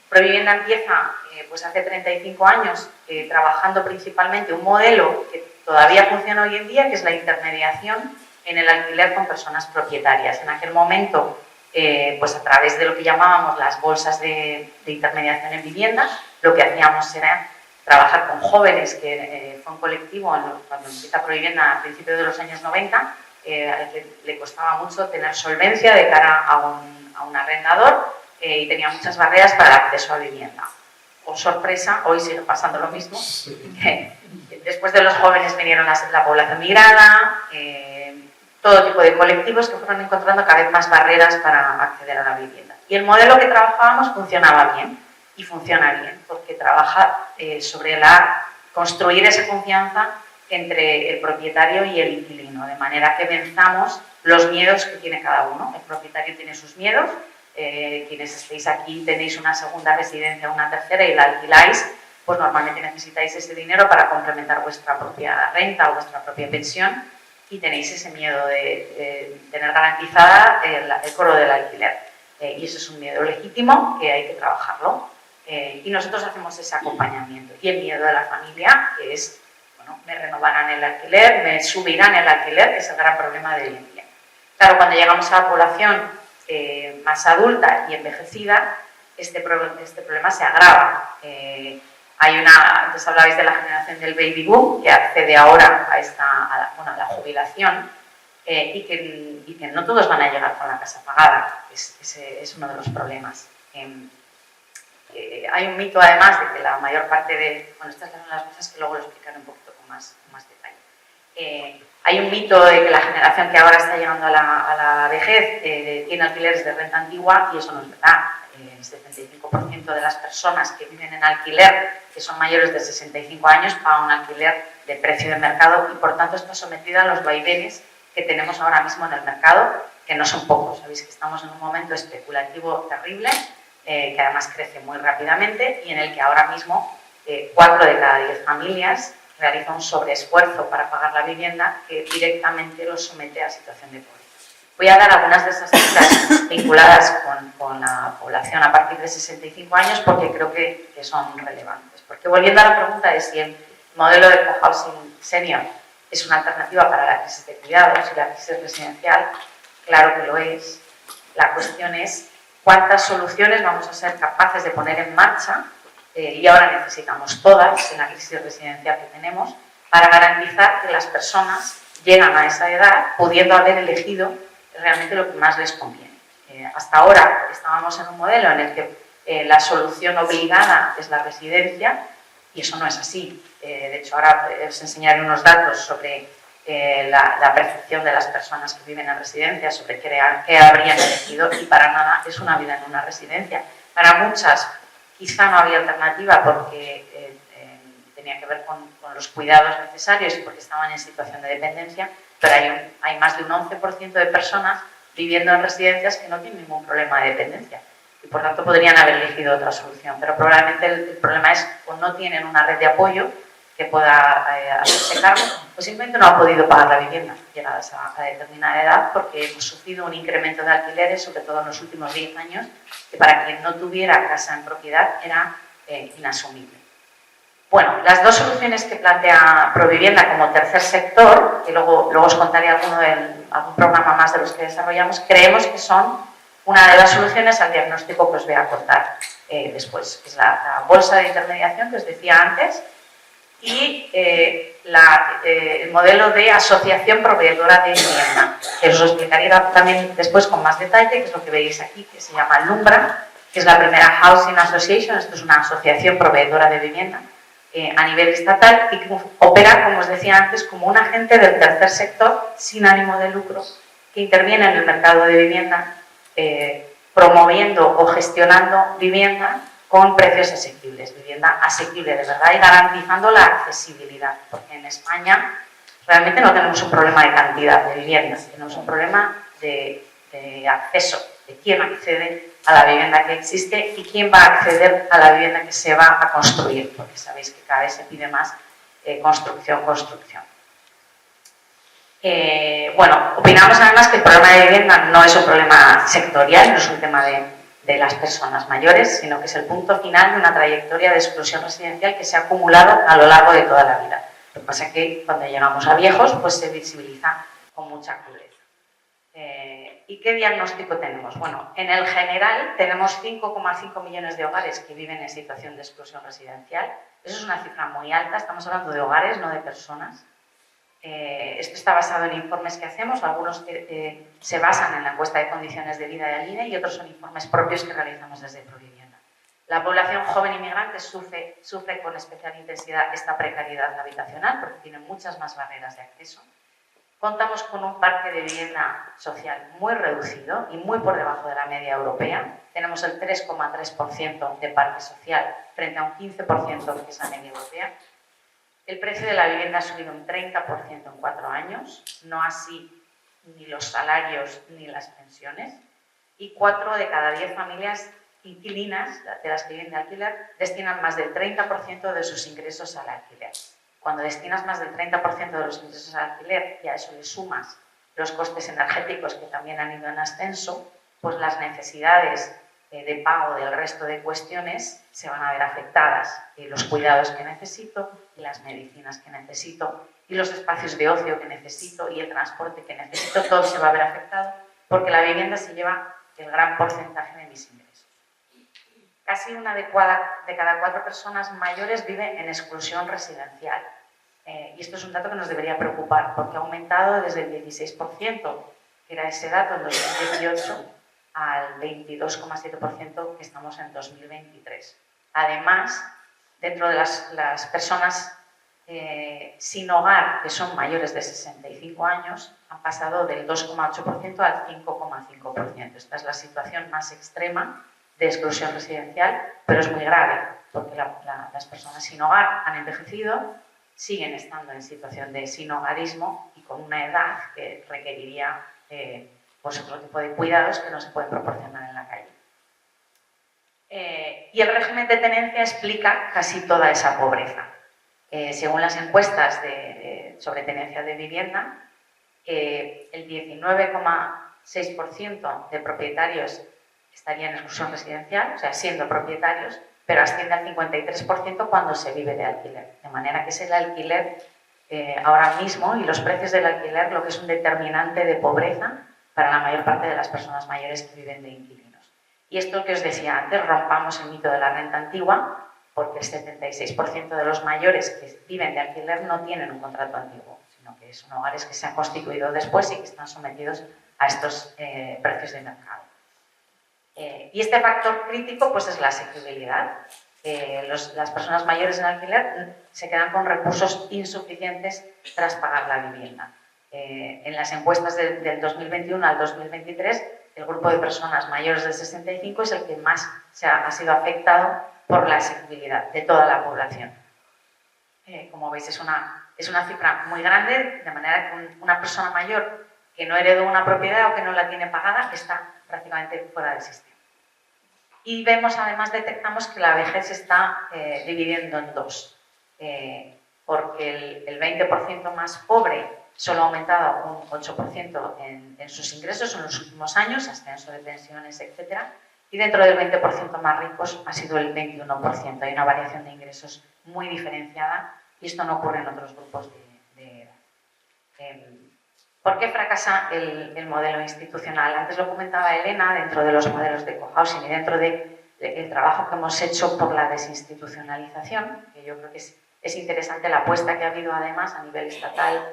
Provivienda empieza pues hace 35 años trabajando principalmente un modelo que todavía funciona hoy en día, que es la intermediación en el alquiler con personas propietarias. En aquel momento pues a través de lo que llamábamos las bolsas de intermediación en vivienda, lo que hacíamos era trabajar con jóvenes, que fue un colectivo cuando empieza Provivienda a principios de los años 90, al que le costaba mucho tener solvencia de cara a un arrendador y tenía muchas barreras para el acceso a vivienda. Oh, sorpresa, hoy sigue pasando lo mismo. Después de los jóvenes vinieron la población migrada, todo tipo de colectivos que fueron encontrando cada vez más barreras para acceder a la vivienda. Y el modelo que trabajábamos funcionaba bien, y funciona bien, porque trabaja sobre construir esa confianza entre el propietario y el inquilino, de manera que venzamos los miedos que tiene cada uno. El propietario tiene sus miedos, quienes estéis aquí tenéis una segunda residencia o una tercera y la alquiláis, pues normalmente necesitáis ese dinero para complementar vuestra propia renta o vuestra propia pensión y tenéis ese miedo de tener garantizada el cobro del alquiler. Y eso es un miedo legítimo que hay que trabajarlo. Y nosotros hacemos ese acompañamiento. Y el miedo de la familia, que es, bueno, me renovarán el alquiler, me subirán el alquiler, que es el gran problema de hoy en día. Claro, cuando llegamos a la población más adulta y envejecida, este problema se agrava. Antes hablabais de la generación del baby boom, que accede ahora a la jubilación, y que no todos van a llegar con la casa pagada. Ese es uno de los problemas. Hay un mito, además, de que la mayor parte de... Bueno, estas son las cosas que luego lo explicaré un poquito con más detalle. Hay un mito de que la generación que ahora está llegando a la vejez tiene alquileres de renta antigua, y eso no es verdad. El 75% de las personas que viven en alquiler, que son mayores de 65 años, pagan un alquiler de precio de mercado y, por tanto, está sometida a los vaivenes que tenemos ahora mismo en el mercado, que no son pocos. Sabéis que estamos en un momento especulativo terrible, que además crece muy rápidamente y en el que ahora mismo 4 de cada 10 familias realizan un sobreesfuerzo para pagar la vivienda que directamente los somete a situación de pobreza. Voy a dar algunas de esas cifras vinculadas con la población a partir de 65 años porque creo que son relevantes. Porque volviendo a la pregunta de si el modelo de cohousing senior es una alternativa para la crisis de cuidados y la crisis residencial, claro que lo es. La cuestión es cuántas soluciones vamos a ser capaces de poner en marcha, y ahora necesitamos todas en la crisis residencial que tenemos, para garantizar que las personas llegan a esa edad pudiendo haber elegido realmente lo que más les conviene. Hasta ahora estábamos en un modelo en el que la solución obligada es la residencia, y eso no es así. De hecho, ahora os enseñaré unos datos sobre la percepción de las personas que viven en residencias sobre qué habrían elegido, y para nada es una vida en una residencia. Para muchas quizá no había alternativa porque tenía que ver con los cuidados necesarios y porque estaban en situación de dependencia, pero hay más de un 11% de personas viviendo en residencias que no tienen ningún problema de dependencia y por tanto podrían haber elegido otra solución, pero probablemente el problema es o no tienen una red de apoyo que pueda hacerse cargo, pues simplemente no han podido pagar la vivienda llegadas a determinada edad porque hemos sufrido un incremento de alquileres, sobre todo en los últimos 10 años, que para quien no tuviera casa en propiedad era inasumible. Bueno, las dos soluciones que plantea Provivienda como tercer sector, que luego os contaré algún programa más de los que desarrollamos, creemos que son una de las soluciones al diagnóstico que os voy a contar después, que es la bolsa de intermediación que os decía antes, y el modelo de asociación proveedora de vivienda, que os lo explicaré también después con más detalle, que es lo que veis aquí, que se llama Lumbra, que es la primera Housing Association. Esto es una asociación proveedora de vivienda a nivel estatal y que opera, como os decía antes, como un agente del tercer sector sin ánimo de lucro que interviene en el mercado de vivienda promoviendo o gestionando vivienda con precios asequibles, vivienda asequible de verdad y garantizando la accesibilidad, porque en España realmente no tenemos un problema de cantidad de viviendas, tenemos un problema de acceso, de quién accede a la vivienda que existe y quién va a acceder a la vivienda que se va a construir, porque sabéis que cada vez se pide más construcción. Bueno, opinamos además que el problema de vivienda no es un problema sectorial, no es un tema de las personas mayores, sino que es el punto final de una trayectoria de exclusión residencial que se ha acumulado a lo largo de toda la vida. Lo que pasa es que cuando llegamos a viejos, pues se visibiliza con mucha crudeza. ¿Y qué diagnóstico tenemos? Bueno, en el general tenemos 5,5 millones de hogares que viven en situación de exclusión residencial. Eso es una cifra muy alta, estamos hablando de hogares, no de personas. Esto está basado en informes que hacemos, algunos se basan en la encuesta de condiciones de vida del INE y otros son informes propios que realizamos desde Provivienda. La población joven inmigrante sufre con especial intensidad esta precariedad habitacional porque tiene muchas más barreras de acceso. Contamos con un parque de vivienda social muy reducido y muy por debajo de la media europea. Tenemos el 3,3% de parque social frente a un 15% que es la media europea. El precio de la vivienda ha subido un 30% en 4 años, no así ni los salarios ni las pensiones. Y 4 de cada 10 familias inquilinas de las que viven de alquiler destinan más del 30% de sus ingresos al alquiler. Cuando destinas más del 30% de los ingresos al alquiler y a eso le sumas los costes energéticos que también han ido en ascenso, pues las necesidades de pago del resto de cuestiones se van a ver afectadas. Los cuidados que necesito, y las medicinas que necesito, y los espacios de ocio que necesito, y el transporte que necesito, todo se va a ver afectado porque la vivienda se lleva el gran porcentaje de mis ingresos. Casi una de cada 4 personas mayores vive en exclusión residencial. Y esto es un dato que nos debería preocupar porque ha aumentado desde el 16%, que era ese dato en 2018, al 22,7% que estamos en 2023. Además, dentro de las personas sin hogar, que son mayores de 65 años, han pasado del 2,8% al 5,5%. Esta es la situación más extrema de exclusión residencial, pero es muy grave, porque las personas sin hogar han envejecido, siguen estando en situación de sinhogarismo y con una edad que requeriría pues otro tipo de cuidados que no se pueden proporcionar en la calle. Y el régimen de tenencia explica casi toda esa pobreza. Según las encuestas sobre tenencia de vivienda, el 19,6% de propietarios estarían en exclusión residencial, o sea, siendo propietarios, pero asciende al 53% cuando se vive de alquiler. De manera que es el alquiler ahora mismo y los precios del alquiler lo que es un determinante de pobreza para la mayor parte de las personas mayores que viven de inquilinos. Y esto que os decía antes, rompamos el mito de la renta antigua, porque el 76% de los mayores que viven de alquiler no tienen un contrato antiguo, sino que son hogares que se han constituido después y que están sometidos a estos precios de mercado. Y este factor crítico pues, es la asequibilidad. Las personas mayores en alquiler se quedan con recursos insuficientes tras pagar la vivienda. En las encuestas del 2021 al 2023, el grupo de personas mayores de 65 es el que más ha sido afectado por la asequibilidad de toda la población. Como veis, es una cifra muy grande, de manera que una persona mayor que no heredó una propiedad o que no la tiene pagada está prácticamente fuera del sistema. Y vemos, además, detectamos que la vejez se está dividiendo en dos, porque el 20% más pobre solo ha aumentado un 8% en sus ingresos en los últimos años, ascenso de pensiones, etc. Y dentro del 20% más ricos ha sido el 21%. Hay una variación de ingresos muy diferenciada y esto no ocurre en otros grupos de edad. ¿Por qué fracasa el modelo institucional? Antes lo comentaba Elena, dentro de los modelos de cohousing y dentro del trabajo que hemos hecho por la desinstitucionalización, que yo creo que es interesante la apuesta que ha habido además a nivel estatal.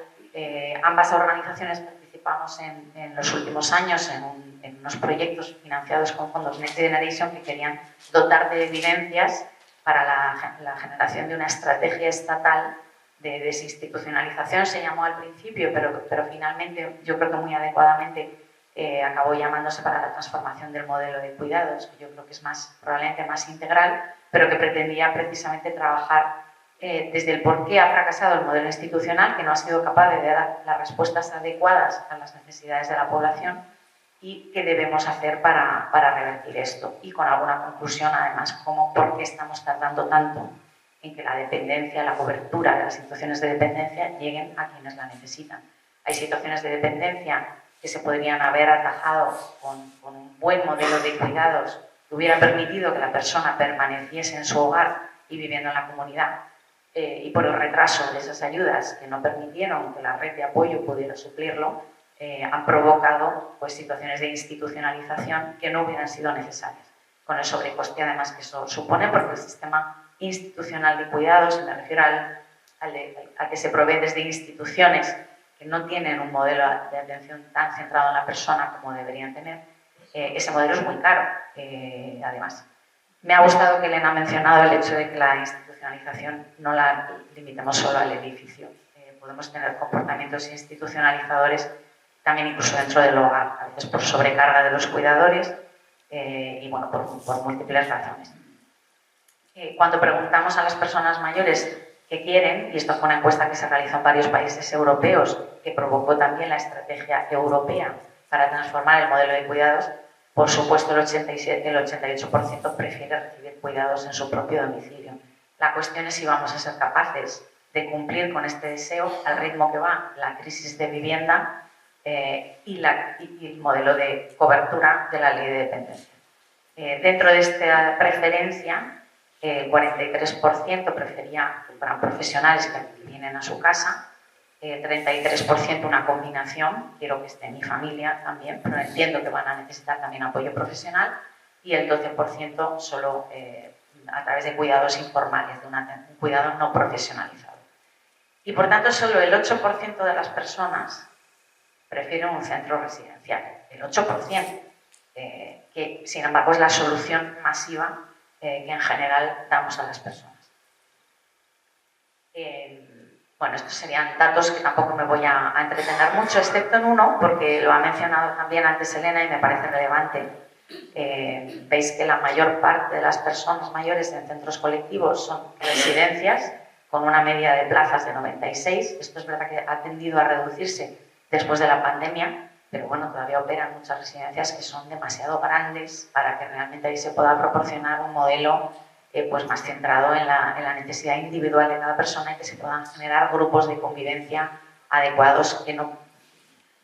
Ambas organizaciones participamos en los últimos años en unos proyectos financiados con fondos Next Generation que querían dotar de evidencias para la generación de una estrategia estatal de desinstitucionalización. Se llamó al principio, pero finalmente yo creo que muy adecuadamente acabó llamándose para la transformación del modelo de cuidados, que yo creo que es probablemente más integral, pero que pretendía precisamente trabajar desde el por qué ha fracasado el modelo institucional, que no ha sido capaz de dar las respuestas adecuadas a las necesidades de la población y qué debemos hacer para revertir esto. Y con alguna conclusión, además, como por qué estamos tardando tanto en que la dependencia, la cobertura de las situaciones de dependencia lleguen a quienes la necesitan. Hay situaciones de dependencia que se podrían haber atajado con un buen modelo de cuidados que hubiera permitido que la persona permaneciese en su hogar y viviendo en la comunidad. Y por el retraso de esas ayudas que no permitieron que la red de apoyo pudiera suplirlo, han provocado pues, situaciones de institucionalización que no hubieran sido necesarias, con el sobrecoste además que eso supone, porque el sistema institucional de cuidados, me refiero a que se provee desde instituciones que no tienen un modelo de atención tan centrado en la persona como deberían tener, ese modelo es muy caro, además. Me ha gustado que Elena ha mencionado el hecho de que la institucionalización no la limitemos solo al edificio. Podemos tener comportamientos institucionalizadores también incluso dentro del hogar, a veces por sobrecarga de los cuidadores y bueno, por múltiples razones. Cuando preguntamos a las personas mayores qué quieren, y esto fue una encuesta que se realizó en varios países europeos, que provocó también la estrategia europea para transformar el modelo de cuidados, por supuesto el 88% prefiere recibir cuidados en su propio domicilio. La cuestión es si vamos a ser capaces de cumplir con este deseo al ritmo que va la crisis de vivienda y el modelo de cobertura de la ley de dependencia. Dentro de esta preferencia, el 43% prefería que fueran profesionales que vienen a su casa, 33% una combinación, quiero que esté mi familia también, pero entiendo que van a necesitar también apoyo profesional, y el 12% solo a través de cuidados informales, de un cuidado no profesionalizado. Y por tanto solo el 8% de las personas prefieren un centro residencial, el 8%, que sin embargo es la solución masiva que en general damos a las personas. Bueno, estos serían datos que tampoco me voy a entretener mucho, excepto en uno, porque lo ha mencionado también antes Elena y me parece relevante. Veis que la mayor parte de las personas mayores en centros colectivos son residencias, con una media de plazas de 96. Esto es verdad que ha tendido a reducirse después de la pandemia, pero bueno, todavía operan muchas residencias que son demasiado grandes para que realmente ahí se pueda proporcionar un modelo pues más centrado en la necesidad individual de cada persona y que se puedan generar grupos de convivencia adecuados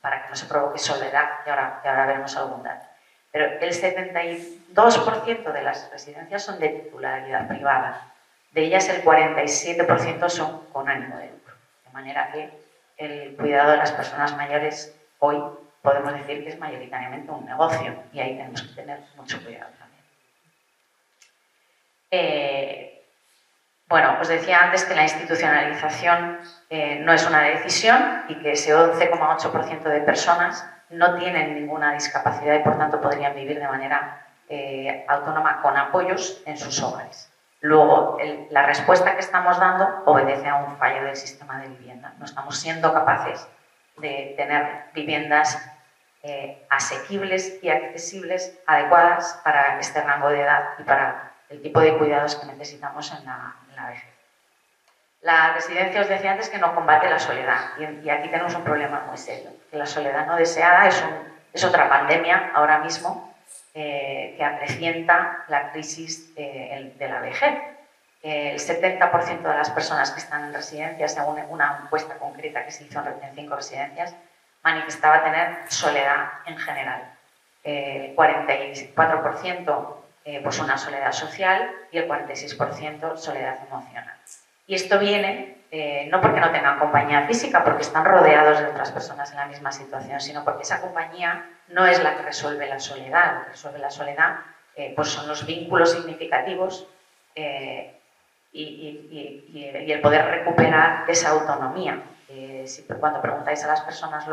para que no se provoque soledad, que ahora veremos algún dato. Pero el 72% de las residencias son de titularidad privada. De ellas el 47% son con ánimo de lucro. De manera que el cuidado de las personas mayores hoy podemos decir que es mayoritariamente un negocio y ahí tenemos que tener mucho cuidado también. Bueno, os decía antes que la institucionalización no es una decisión y que ese 11,8% de personas no tienen ninguna discapacidad y por tanto podrían vivir de manera autónoma con apoyos en sus hogares. Luego, la respuesta que estamos dando obedece a un fallo del sistema de vivienda. No estamos siendo capaces de tener viviendas asequibles y accesibles, adecuadas para este rango de edad y para el tipo de cuidados que necesitamos en la vejez. La residencia, os decía antes, que no combate la soledad y aquí tenemos un problema muy serio. La soledad no deseada es otra pandemia ahora mismo que acrecienta la crisis de la vejez. El 70% de las personas que están en residencias, según una encuesta concreta que se hizo en 5 residencias, manifestaba tener soledad en general. El 44% pues una soledad social y el 46% soledad emocional. Y esto viene no porque no tengan compañía física, porque están rodeados de otras personas en la misma situación, sino porque esa compañía no es la que resuelve la soledad. Lo que resuelve la soledad pues son los vínculos significativos y el poder recuperar esa autonomía. Cuando preguntáis a las personas,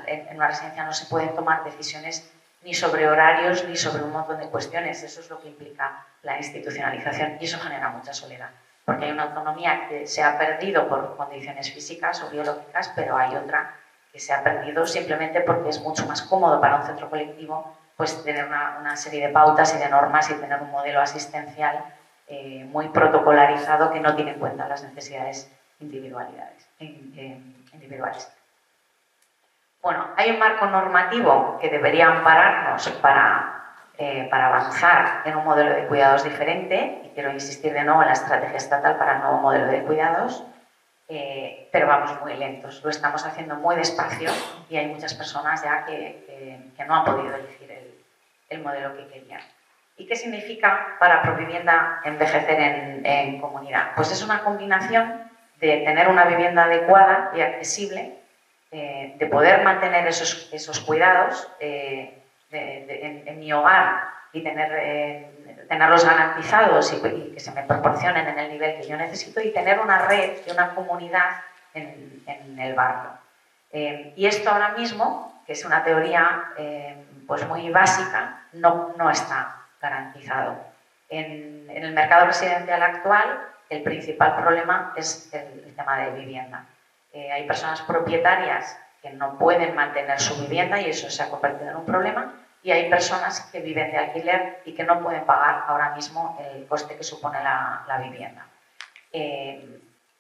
en una residencia no se pueden tomar decisiones ni sobre horarios ni sobre un montón de cuestiones. Eso es lo que implica la institucionalización y eso genera mucha soledad. Porque hay una autonomía que se ha perdido por condiciones físicas o biológicas, pero hay otra que se ha perdido simplemente porque es mucho más cómodo para un centro colectivo pues tener una serie de pautas y de normas y tener un modelo asistencial muy protocolarizado que no tiene en cuenta las necesidades individuales. Bueno, hay un marco normativo que debería ampararnos para avanzar en un modelo de cuidados diferente, y quiero insistir de nuevo en la estrategia estatal para el nuevo modelo de cuidados, pero vamos muy lentos, lo estamos haciendo muy despacio y hay muchas personas ya que no han podido elegir el modelo que querían. ¿Y qué significa para Provivienda envejecer en comunidad? Pues es una combinación de tener una vivienda adecuada y accesible de poder mantener esos cuidados en mi hogar y tenerlos garantizados y que se me proporcionen en el nivel que yo necesito, y tener una red y una comunidad en el barrio. Y esto ahora mismo, que es una teoría pues muy básica, no está garantizado. En el mercado residencial actual, el principal problema es el tema de vivienda. Hay personas propietarias que no pueden mantener su vivienda y eso se ha convertido en un problema, y hay personas que viven de alquiler y que no pueden pagar ahora mismo el coste que supone la vivienda.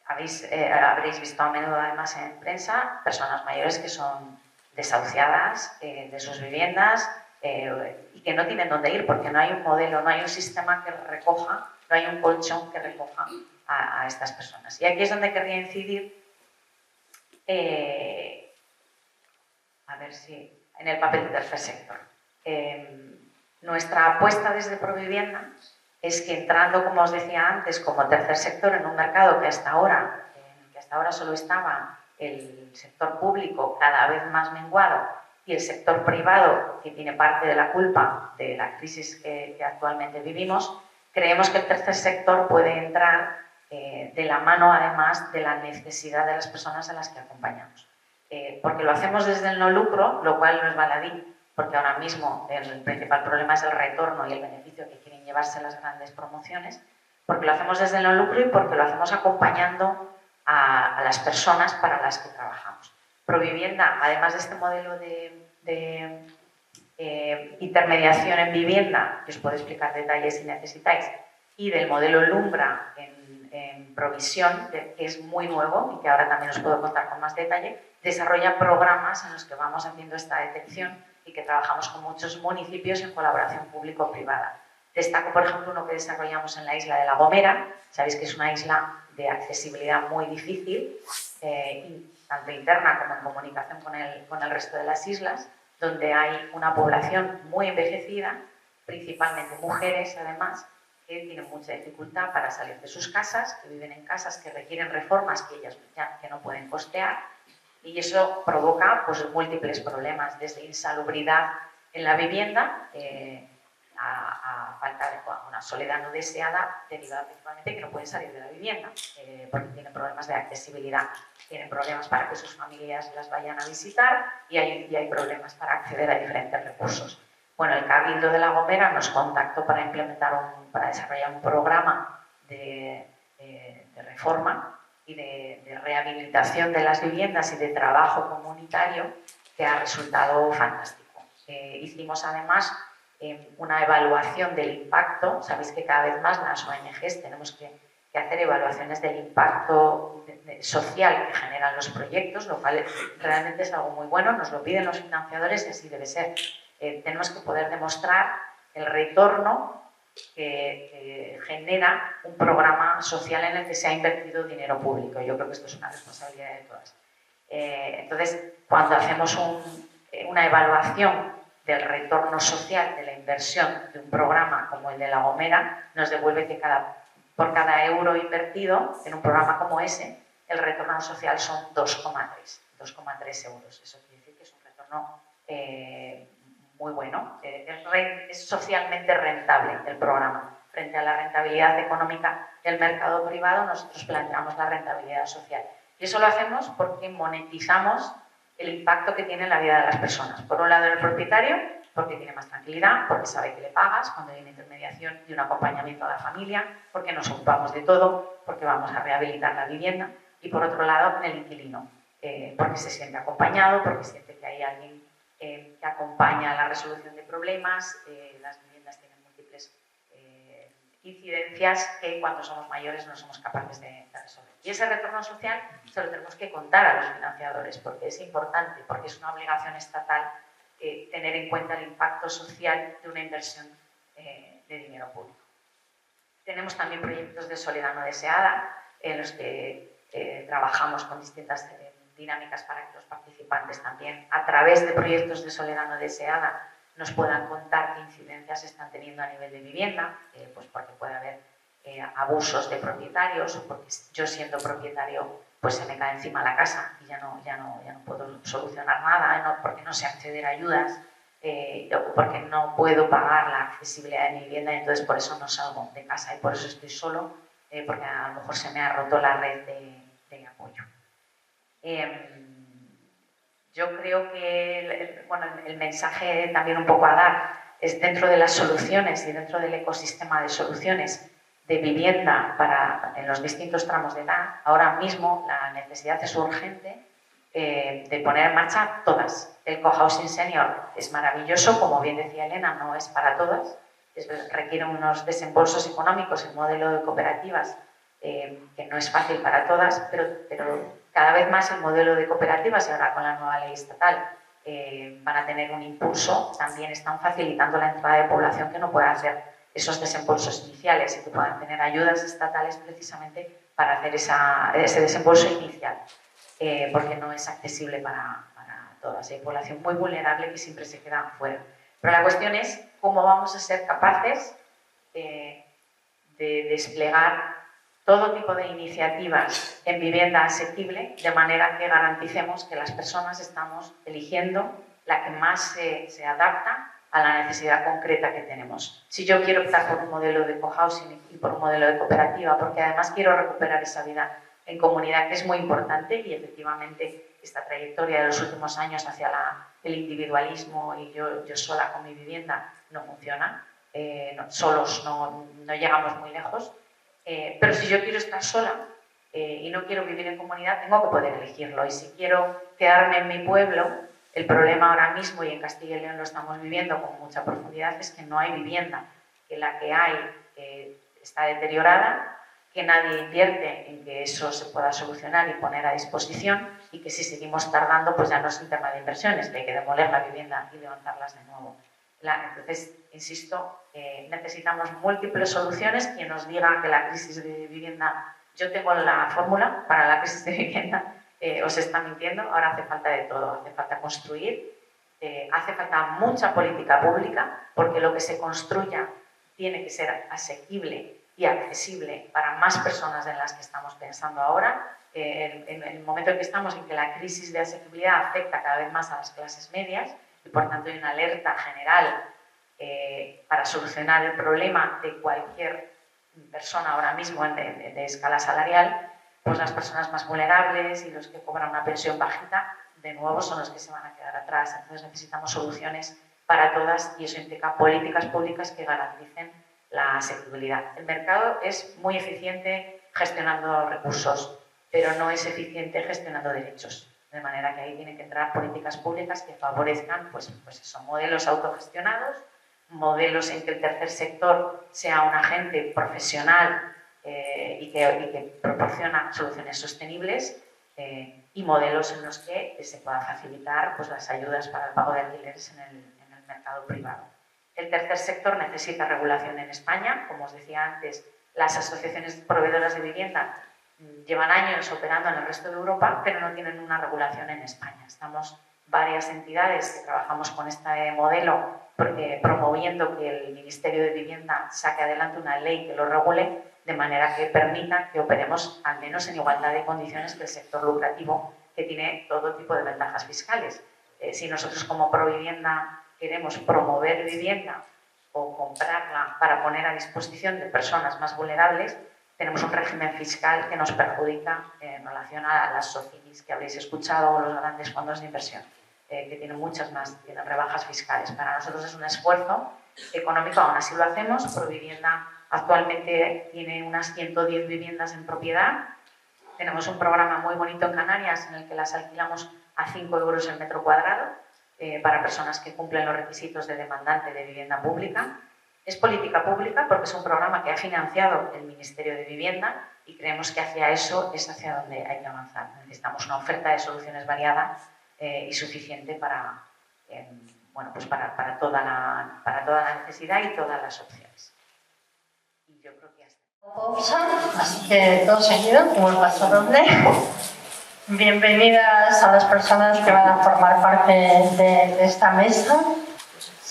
Habréis visto a menudo además en prensa personas mayores que son desahuciadas de sus viviendas y que no tienen dónde ir porque no hay un modelo, no hay un sistema que recoja, no hay un colchón que recoja a estas personas. Y aquí es donde querría incidir a ver si en el papel del tercer sector. Nuestra apuesta desde Provivienda es que, entrando, como os decía antes, como tercer sector en un mercado que hasta ahora solo estaba el sector público cada vez más menguado y el sector privado, que tiene parte de la culpa de la crisis que actualmente vivimos, creemos que el tercer sector puede entrar de la mano, además, de la necesidad de las personas a las que acompañamos. Porque lo hacemos desde el no lucro, lo cual no es baladí, porque ahora mismo el principal problema es el retorno y el beneficio que quieren llevarse las grandes promociones, porque lo hacemos desde el no lucro y porque lo hacemos acompañando a las personas para las que trabajamos. Provivienda, además de este modelo de intermediación en vivienda, que os puedo explicar detalles si necesitáis, y del modelo Lumbra en provisión, que es muy nuevo y que ahora también os puedo contar con más detalle, desarrolla programas en los que vamos haciendo esta detección y que trabajamos con muchos municipios en colaboración público-privada. Destaco, por ejemplo, uno que desarrollamos en la isla de La Gomera. Sabéis que es una isla de accesibilidad muy difícil, tanto interna como en comunicación con el resto de las islas, donde hay una población muy envejecida, principalmente mujeres, además, que tienen mucha dificultad para salir de sus casas, que viven en casas que requieren reformas que ellas ya que no pueden costear, y eso provoca pues, múltiples problemas, desde insalubridad en la vivienda a falta de una soledad no deseada, derivada principalmente que no pueden salir de la vivienda porque tienen problemas de accesibilidad, tienen problemas para que sus familias las vayan a visitar y hay problemas para acceder a diferentes recursos. Bueno, el Cabildo de La Gomera nos contactó para desarrollar un programa de reforma y de rehabilitación de las viviendas y de trabajo comunitario que ha resultado fantástico. Hicimos además una evaluación del impacto. Sabéis que cada vez más las ONGs tenemos que hacer evaluaciones del impacto social que generan los proyectos, lo cual realmente es algo muy bueno, nos lo piden los financiadores y así debe ser. Tenemos que poder demostrar el retorno que genera un programa social en el que se ha invertido dinero público. Yo creo que esto es una responsabilidad de todas. Entonces, cuando hacemos una evaluación del retorno social de la inversión de un programa como el de La Gomera, nos devuelve que por cada euro invertido en un programa como ese, el retorno social son 2,3 euros. Eso quiere decir que es un retorno muy bueno. Es socialmente rentable el programa. Frente a la rentabilidad económica del mercado privado, nosotros planteamos la rentabilidad social. Y eso lo hacemos porque monetizamos el impacto que tiene en la vida de las personas. Por un lado, en el propietario, porque tiene más tranquilidad, porque sabe que le pagas cuando hay una intermediación y un acompañamiento a la familia, porque nos ocupamos de todo, porque vamos a rehabilitar la vivienda. Y por otro lado, en el inquilino, porque se siente acompañado, porque siente que hay alguien que acompaña a la resolución de problemas. Las viviendas tienen múltiples incidencias que cuando somos mayores no somos capaces de resolver. Y ese retorno social se lo tenemos que contar a los financiadores porque es importante, porque es una obligación estatal tener en cuenta el impacto social de una inversión de dinero público. Tenemos también proyectos de soledad no deseada en los que trabajamos con distintas dinámicas para que los participantes también, a través de proyectos de soledad no deseada, nos puedan contar qué incidencias están teniendo a nivel de vivienda, pues porque puede haber abusos de propietarios, o porque yo siendo propietario pues se me cae encima la casa y ya no puedo solucionar nada, porque no sé acceder a ayudas, o porque no puedo pagar la accesibilidad de mi vivienda, y entonces por eso no salgo de casa y por eso estoy solo, porque a lo mejor se me ha roto la red de apoyo. Yo creo que el mensaje también un poco a dar es dentro de las soluciones y dentro del ecosistema de soluciones de vivienda en los distintos tramos de edad. Ahora mismo la necesidad es urgente de poner en marcha todas. El cohousing senior es maravilloso, como bien decía Elena, no es para todas, requiere unos desembolsos económicos, el modelo de cooperativas, que no es fácil para todas, pero cada vez más el modelo de cooperativas, y ahora con la nueva ley estatal, van a tener un impulso. También están facilitando la entrada de población que no pueda hacer esos desembolsos iniciales y que puedan tener ayudas estatales precisamente para hacer ese desembolso inicial, porque no es accesible para todas. Hay población muy vulnerable que siempre se queda fuera. Pero la cuestión es cómo vamos a ser capaces de desplegar todo tipo de iniciativas en vivienda asequible, de manera que garanticemos que las personas estamos eligiendo la que más se adapta a la necesidad concreta que tenemos. Si yo quiero optar por un modelo de cohousing y por un modelo de cooperativa, porque además quiero recuperar esa vida en comunidad, que es muy importante, y efectivamente esta trayectoria de los últimos años hacia el individualismo y yo sola con mi vivienda no funciona, solos no llegamos muy lejos. Pero si yo quiero estar sola y no quiero vivir en comunidad, tengo que poder elegirlo. Y si quiero quedarme en mi pueblo, el problema ahora mismo, y en Castilla y León lo estamos viviendo con mucha profundidad, es que no hay vivienda, que la que hay está deteriorada, que nadie invierte en que eso se pueda solucionar y poner a disposición, y que si seguimos tardando, pues ya no es un tema de inversiones, que hay que demoler la vivienda y levantarlas de nuevo. Entonces, insisto, necesitamos múltiples soluciones. Quien nos diga que la crisis de vivienda, yo tengo la fórmula para la crisis de vivienda, os está mintiendo. Ahora hace falta de todo, hace falta construir, hace falta mucha política pública, porque lo que se construya tiene que ser asequible y accesible para más personas de las que estamos pensando ahora. En el momento en que estamos, en que la crisis de asequibilidad afecta cada vez más a las clases medias, y por tanto hay una alerta general para solucionar el problema de cualquier persona ahora mismo de escala salarial, pues las personas más vulnerables y los que cobran una pensión bajita, de nuevo son los que se van a quedar atrás. Entonces necesitamos soluciones para todas, y eso implica políticas públicas que garanticen la asequibilidad. El mercado es muy eficiente gestionando recursos, pero no es eficiente gestionando derechos. De manera que ahí tienen que entrar políticas públicas que favorezcan pues esos modelos autogestionados, modelos en que el tercer sector sea un agente profesional y que proporciona soluciones sostenibles, y modelos en los que se puedan facilitar pues, las ayudas para el pago de alquileres en el mercado privado. El tercer sector necesita regulación en España. Como os decía antes, las asociaciones proveedoras de vivienda llevan años operando en el resto de Europa, pero no tienen una regulación en España. Estamos varias entidades que trabajamos con este modelo, promoviendo que el Ministerio de Vivienda saque adelante una ley que lo regule, de manera que permita que operemos al menos en igualdad de condiciones que el sector lucrativo, que tiene todo tipo de ventajas fiscales. Si nosotros como Provivienda queremos promover vivienda o comprarla para poner a disposición de personas más vulnerables, tenemos un régimen fiscal que nos perjudica en relación a las SOCIMIs que habréis escuchado, o los grandes fondos de inversión, que tienen muchas más, tienen rebajas fiscales. Para nosotros es un esfuerzo económico, aún así lo hacemos. Provivienda actualmente tiene unas 110 viviendas en propiedad. Tenemos un programa muy bonito en Canarias en el que las alquilamos a 5 euros el metro cuadrado para personas que cumplen los requisitos de demandante de vivienda pública. Es política pública porque es un programa que ha financiado el Ministerio de Vivienda, y creemos que hacia eso es hacia donde hay que avanzar. Necesitamos una oferta de soluciones variada y suficiente para toda la necesidad y todas las opciones. Y yo creo que Así que todo seguido, como el paso doble. Bienvenidas a las personas que van a formar parte de esta mesa.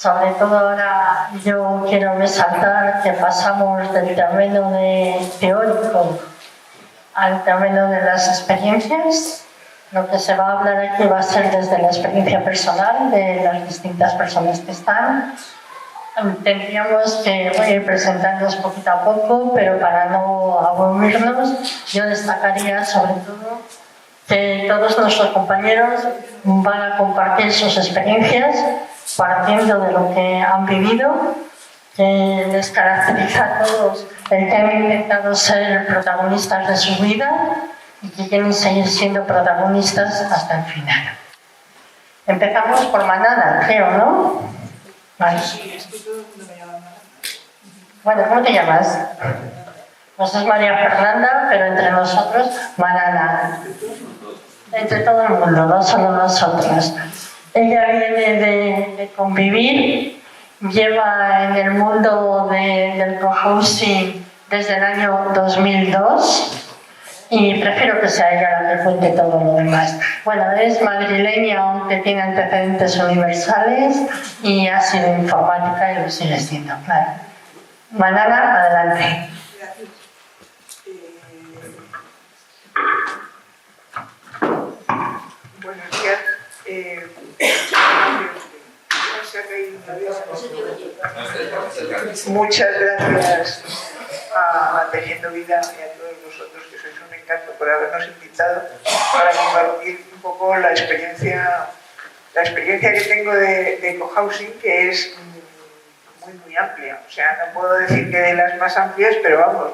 Sobre todo ahora yo quiero resaltar que pasamos del terreno teórico al terreno de las experiencias. Lo que se va a hablar aquí va a ser desde la experiencia personal de las distintas personas que están. Tendríamos que ir presentándonos poquito a poco, pero para no aburrirnos, yo destacaría sobre todo que todos nuestros compañeros van a compartir sus experiencias partiendo de lo que han vivido, que les caracteriza a todos el que han intentado ser protagonistas de su vida y que quieren seguir siendo protagonistas hasta el final. Empezamos por Manana, creo, ¿no? Vale. Sí, es que todo el mundo me llama Manana. Bueno, ¿cómo te llamas? Pues es María Fernanda, pero entre nosotros, Manana. Entre todo el mundo, no solo nosotros. Ella viene de convivir, lleva en el mundo del cohousing desde el año 2002 y prefiero que sea ella la que cuente todo lo demás. Bueno, es madrileña, aunque tiene antecedentes universales y ha sido informática y lo sigue siendo, claro. Manana, adelante. Gracias. Buenos días. Muchas gracias a Teniendo Vida y a todos vosotros, que sois un encanto, por habernos invitado para compartir un poco la experiencia que tengo de cohousing, que es muy amplia. O sea, no puedo decir que de las más amplias, pero vamos,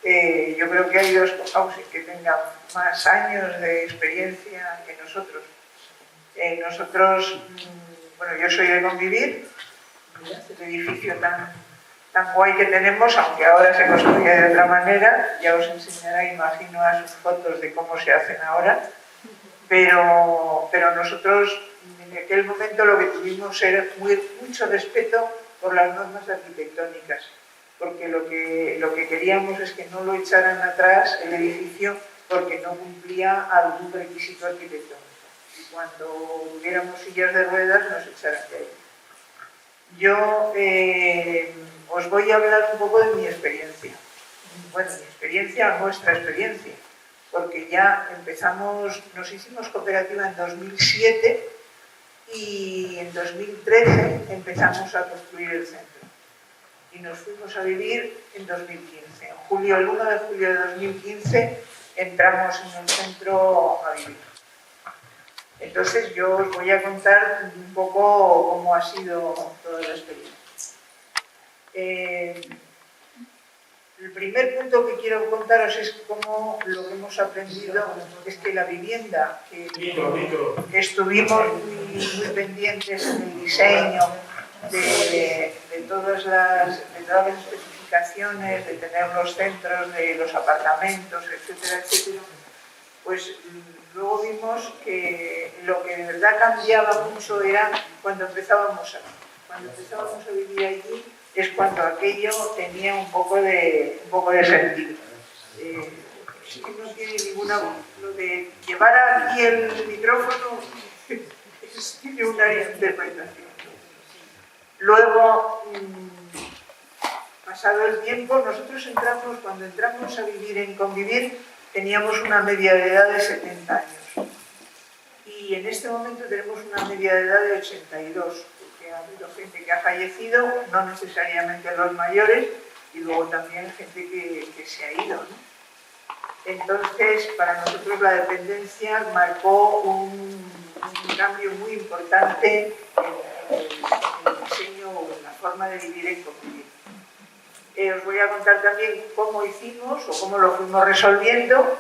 yo creo que hay dos cohousing que tengan más años de experiencia que nosotros. Bueno, yo soy de Convivir, este edificio tan guay que tenemos, aunque ahora se construye de otra manera. Ya os enseñará, imagino, a sus fotos de cómo se hacen ahora, pero nosotros en aquel momento lo que tuvimos era mucho respeto por las normas arquitectónicas, porque lo que queríamos es que no lo echaran atrás el edificio porque no cumplía algún requisito arquitectónico. Y cuando tuviéramos sillas de ruedas nos echaran de ahí. Yo os voy a hablar un poco de mi experiencia. Bueno, mi experiencia, nuestra experiencia, porque ya nos hicimos cooperativa en 2007 y en 2013 empezamos a construir el centro. Y nos fuimos a vivir en 2015. El 1 de julio de 2015 entramos en el centro a vivir. Entonces yo os voy a contar un poco cómo ha sido toda la experiencia. El primer punto que quiero contaros es cómo lo que hemos aprendido es que la vivienda, que estuvimos muy pendientes en el diseño de todas las especificaciones, de tener los centros, de los apartamentos, etcétera, etcétera, pues luego vimos que lo que de verdad cambiaba mucho era cuando empezábamos a vivir allí, es cuando aquello tenía un poco de sentido. Sí que no tiene ninguna... Lo de llevar aquí el micrófono tiene una interpretación. Luego, pasado el tiempo, nosotros cuando entramos a vivir en Convivir, teníamos una media de edad de 70 años. Y en este momento tenemos una media de edad de 82. Ha habido gente que ha fallecido, no necesariamente los mayores, y luego también gente que se ha ido, ¿no? Entonces, para nosotros la dependencia marcó un cambio muy importante en el diseño o en la forma de vivir en Convivir. Os voy a contar también cómo hicimos o cómo lo fuimos resolviendo,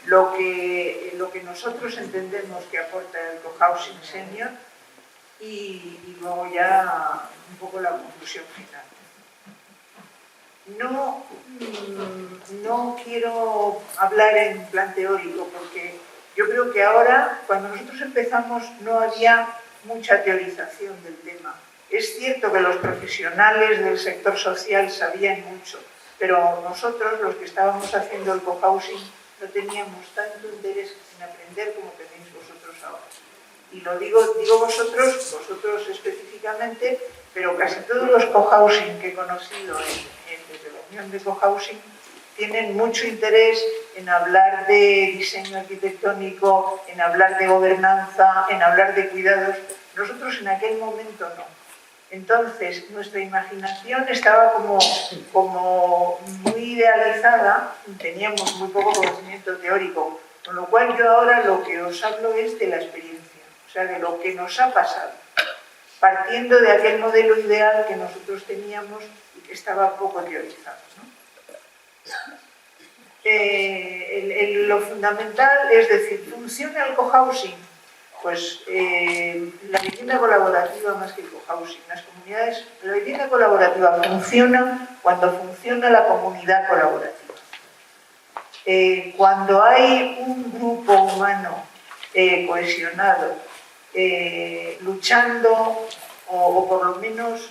lo que nosotros entendemos que aporta el cohousing senior, y luego ya un poco la conclusión final. No quiero hablar en plan teórico, porque yo creo que ahora, cuando nosotros empezamos, no había mucha teorización del tema. Es cierto que los profesionales del sector social sabían mucho, pero nosotros, los que estábamos haciendo el cohousing, no teníamos tanto interés en aprender como tenéis vosotros ahora. Y lo digo vosotros específicamente, pero casi todos los cohousing que he conocido desde la Unión de Cohousing tienen mucho interés en hablar de diseño arquitectónico, en hablar de gobernanza, en hablar de cuidados. Nosotros en aquel momento no. Entonces, nuestra imaginación estaba como muy idealizada, teníamos muy poco conocimiento teórico, con lo cual yo ahora lo que os hablo es de la experiencia, o sea, de lo que nos ha pasado, partiendo de aquel modelo ideal que nosotros teníamos y que estaba poco teorizado, ¿no? Lo fundamental, es decir, ¿funciona el cohousing? Pues la vivienda colaborativa más que el cohousing, las comunidades, la vivienda colaborativa funciona cuando funciona la comunidad colaborativa. Cuando hay un grupo humano cohesionado, luchando o por lo menos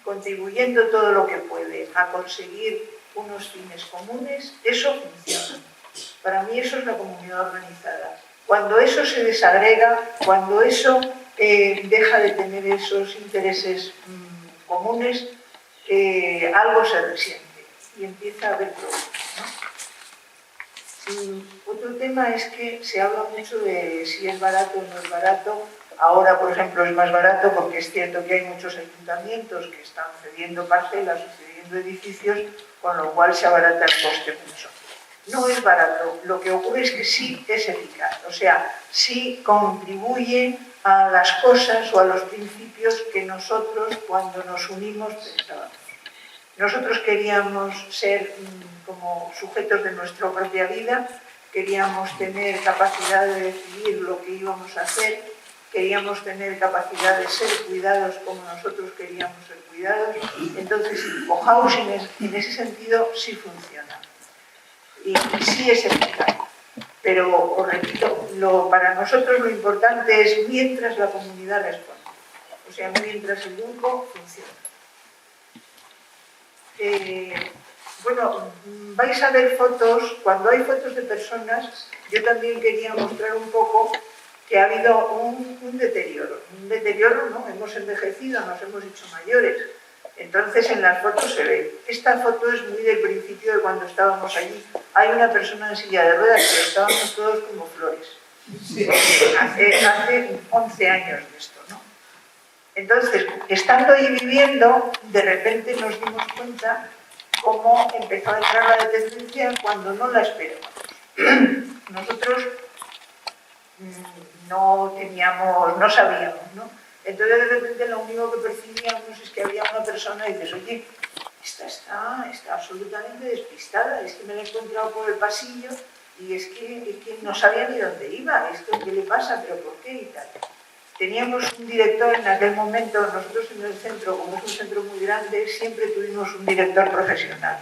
contribuyendo todo lo que puede a conseguir unos fines comunes, eso funciona. Para mí eso es la comunidad organizada. Cuando eso se desagrega, cuando eso deja de tener esos intereses comunes, algo se resiente y empieza a haber problemas, ¿no? Otro tema es que se habla mucho de si es barato o no es barato. Ahora, por ejemplo, es más barato porque es cierto que hay muchos ayuntamientos que están cediendo parcelas o cediendo edificios, con lo cual se abarata el coste mucho. No es barato, lo que ocurre es que sí es eficaz, o sea, sí contribuye a las cosas o a los principios que nosotros cuando nos unimos pensábamos. Nosotros queríamos ser como sujetos de nuestra propia vida, queríamos tener capacidad de decidir lo que íbamos a hacer, queríamos tener capacidad de ser cuidados como nosotros queríamos ser cuidados. Entonces, el cohousing en ese sentido sí funciona y sí es eficaz. Pero, os repito, para nosotros lo importante es mientras la comunidad responde, o sea, mientras el grupo funciona. Bueno, vais a ver fotos, cuando hay fotos de personas, yo también quería mostrar un poco que ha habido un deterioro, ¿no? Hemos envejecido, nos hemos hecho mayores. Entonces en las fotos se ve. Esta foto es muy del principio de cuando estábamos allí. Hay una persona en silla de ruedas, que estábamos todos como flores. Hace 11 años de esto, ¿no? Entonces, estando ahí viviendo, de repente nos dimos cuenta cómo empezó a entrar la dependencia cuando no la esperábamos. Nosotros no sabíamos, ¿no? Entonces de repente lo único que percibíamos es que había una persona y dices, oye, esta está absolutamente despistada, es que me la he encontrado por el pasillo y es que no sabía ni dónde iba, esto qué le pasa, pero por qué y tal. Teníamos un director en aquel momento, nosotros en el centro, como es un centro muy grande, siempre tuvimos un director profesional.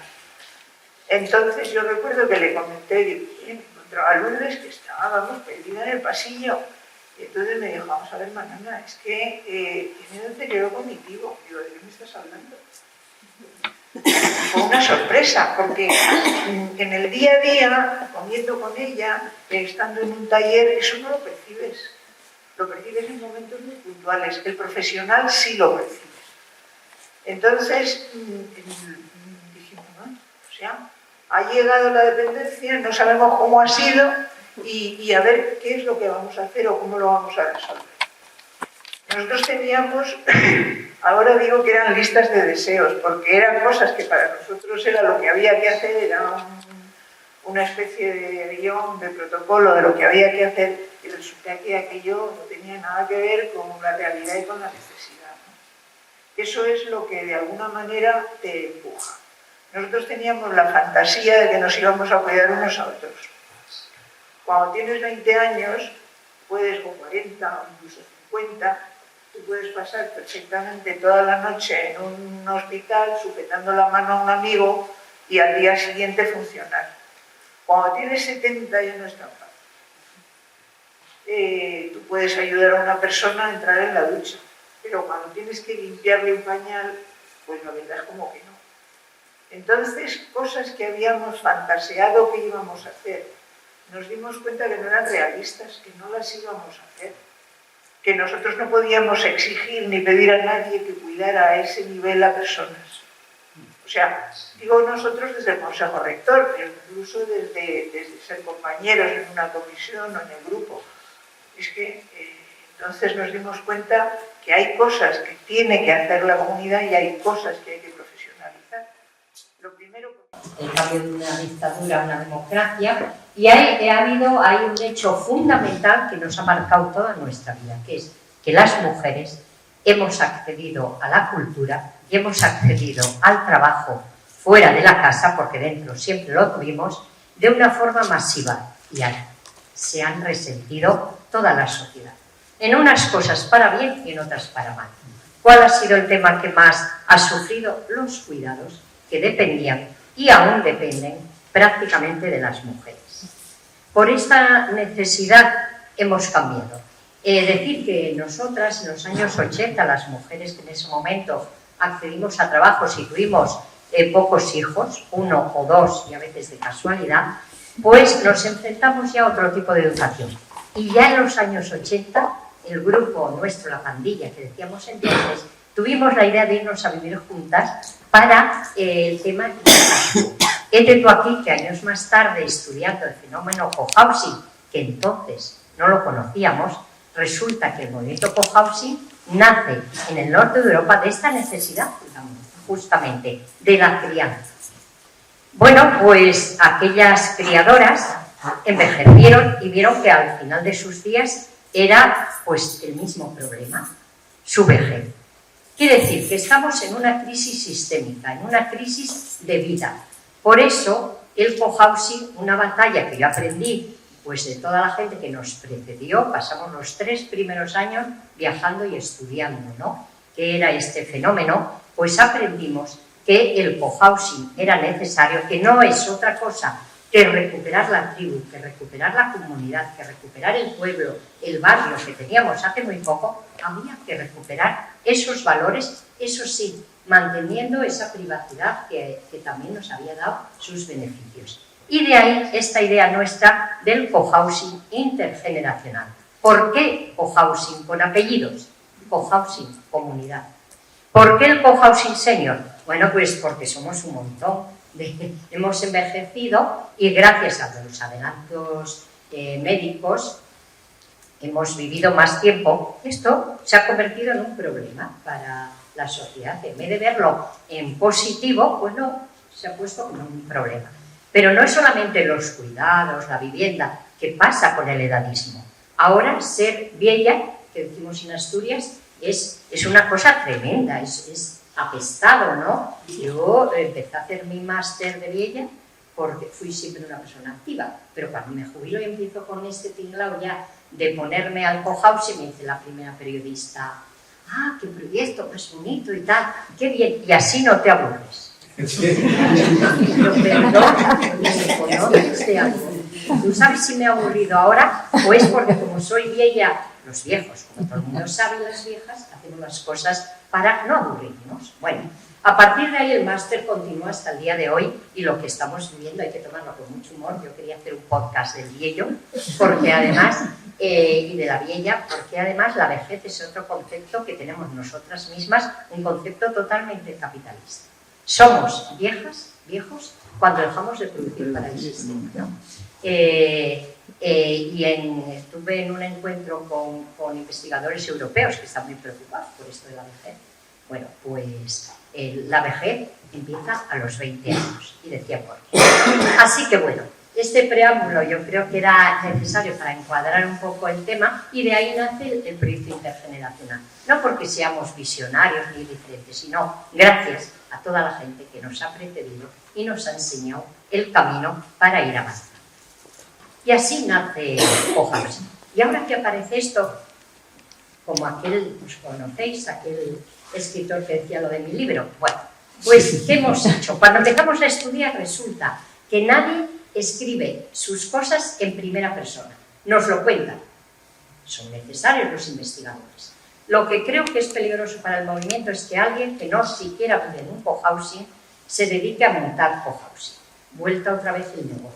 Entonces yo recuerdo que le comenté, encontraba a Lourdes que estábamos perdida en el pasillo. Y entonces me dijo, vamos a ver, Manana, es que tiene deterioro cognitivo. Digo, ¿de qué me estás hablando? Fue una sorpresa, porque en el día a día, comiendo con ella, estando en un taller, eso no lo percibes. Lo percibes en momentos muy puntuales. El profesional sí lo percibe. Entonces, dijimos, ¿no? O sea, ha llegado la dependencia, no sabemos cómo ha sido, y a ver qué es lo que vamos a hacer o cómo lo vamos a resolver. Nosotros teníamos, ahora digo que eran listas de deseos, porque eran cosas que para nosotros era lo que había que hacer, era una especie de guión, de protocolo de lo que había que hacer, y resulta que aquello no tenía nada que ver con la realidad y con la necesidad, ¿no? Eso es lo que de alguna manera te empuja. Nosotros teníamos la fantasía de que nos íbamos a cuidar unos a otros. Cuando tienes 20 años, puedes, o 40, o incluso 50, tú puedes pasar perfectamente toda la noche en un hospital sujetando la mano a un amigo y al día siguiente funcionar. Cuando tienes 70 ya no es tan fácil. Tú puedes ayudar a una persona a entrar en la ducha, pero cuando tienes que limpiarle un pañal, pues la verdad es como que no. Entonces, cosas que habíamos fantaseado que íbamos a hacer, nos dimos cuenta que no eran realistas, que no las íbamos a hacer. que nosotros no podíamos exigir ni pedir a nadie que cuidara a ese nivel a personas. O sea, digo nosotros desde el Consejo Rector, pero incluso desde ser compañeros en una comisión o en el grupo. Es que entonces nos dimos cuenta que hay cosas que tiene que hacer la comunidad y hay cosas que hay que profesionalizar. Lo primero... El cambio de una dictadura a una democracia, y hay un hecho fundamental que nos ha marcado toda nuestra vida, que es que las mujeres hemos accedido a la cultura y hemos accedido al trabajo fuera de la casa, porque dentro siempre lo tuvimos, de una forma masiva, y se han resentido toda la sociedad. En unas cosas para bien y en otras para mal. ¿Cuál ha sido el tema que más ha sufrido? Los cuidados, que dependían y aún dependen prácticamente de las mujeres. Por esta necesidad hemos cambiado. Decir que nosotras en los años 80, las mujeres que en ese momento accedimos a trabajos y tuvimos pocos hijos, 1 o 2 y a veces de casualidad, pues nos enfrentamos ya a otro tipo de educación. Y ya en los años 80, el grupo nuestro, la pandilla que decíamos entonces, tuvimos la idea de irnos a vivir juntas para el tema educativo. He tú aquí que años más tarde, estudiando el fenómeno cohousing, que entonces no lo conocíamos, resulta que el movimiento cohousing nace en el norte de Europa de esta necesidad, justamente, de la crianza. Bueno, pues aquellas criadoras envejecieron y vieron que al final de sus días era pues el mismo problema, su vejez. Quiere decir que estamos en una crisis sistémica, en una crisis de vida. Por eso el cohousing, una batalla que yo aprendí pues de toda la gente que nos precedió, pasamos los 3 primeros años viajando y estudiando, ¿no?, qué era este fenómeno, pues aprendimos que el cohousing era necesario, que no es otra cosa que recuperar la tribu, que recuperar la comunidad, que recuperar el pueblo, el barrio que teníamos hace muy poco. Había que recuperar esos valores, eso sí, manteniendo esa privacidad que también nos había dado sus beneficios. Y de ahí esta idea nuestra del cohousing intergeneracional. ¿Por qué cohousing con apellidos? Cohousing, comunidad. ¿Por qué el cohousing senior? Bueno, pues porque somos un montón. Hemos envejecido y gracias a los adelantos médicos hemos vivido más tiempo. Esto se ha convertido en un problema para la sociedad. En vez de verlo en positivo, pues no, se ha puesto como un problema. Pero no es solamente los cuidados, la vivienda, ¿qué pasa con el edadismo? Ahora ser vieja, que decimos en Asturias, es una cosa tremenda, es apestado, ¿no? Yo empecé a hacer mi máster de vieja porque fui siempre una persona activa, pero cuando me jubilo y empiezo con este tinglao ya de ponerme al cohousing, me dice la primera periodista, ¡ah, qué proyecto, más bonito y tal! ¡Qué bien! Y así no te aburres. Pero perdón, me conoces de algo. ¿Tú sabes si me he aburrido ahora? Pues porque como soy vieja, los viejos, como todo el mundo sabe, las viejas, hacemos las cosas para no aburrirnos. Bueno, a partir de ahí el máster continúa hasta el día de hoy y lo que estamos viviendo hay que tomarlo con mucho humor. Yo quería hacer un podcast del viejo, porque además, y de la vieja, porque además la vejez es otro concepto que tenemos nosotras mismas, un concepto totalmente capitalista. Somos viejas, viejos, cuando dejamos de producir para el sistema, ¿no? Estuve en un encuentro con investigadores europeos que están muy preocupados por esto de la vejez. Bueno, pues la vejez empieza a los 20 años, y decía por qué. Así que bueno, este preámbulo yo creo que era necesario para encuadrar un poco el tema, y de ahí nace el proyecto intergeneracional. No porque seamos visionarios ni diferentes, sino gracias a toda la gente que nos ha precedido y nos ha enseñado el camino para ir avanzando. Y así nace cohousing. Y ahora que aparece esto, como aquel, os conocéis, aquel escritor que decía lo de mi libro, bueno, pues ¿qué hemos hecho? Cuando empezamos a estudiar resulta que nadie escribe sus cosas en primera persona, nos lo cuentan. Son necesarios los investigadores. Lo que creo que es peligroso para el movimiento es que alguien que no siquiera vive en un cohousing se dedique a montar cohousing. Vuelta otra vez el negocio.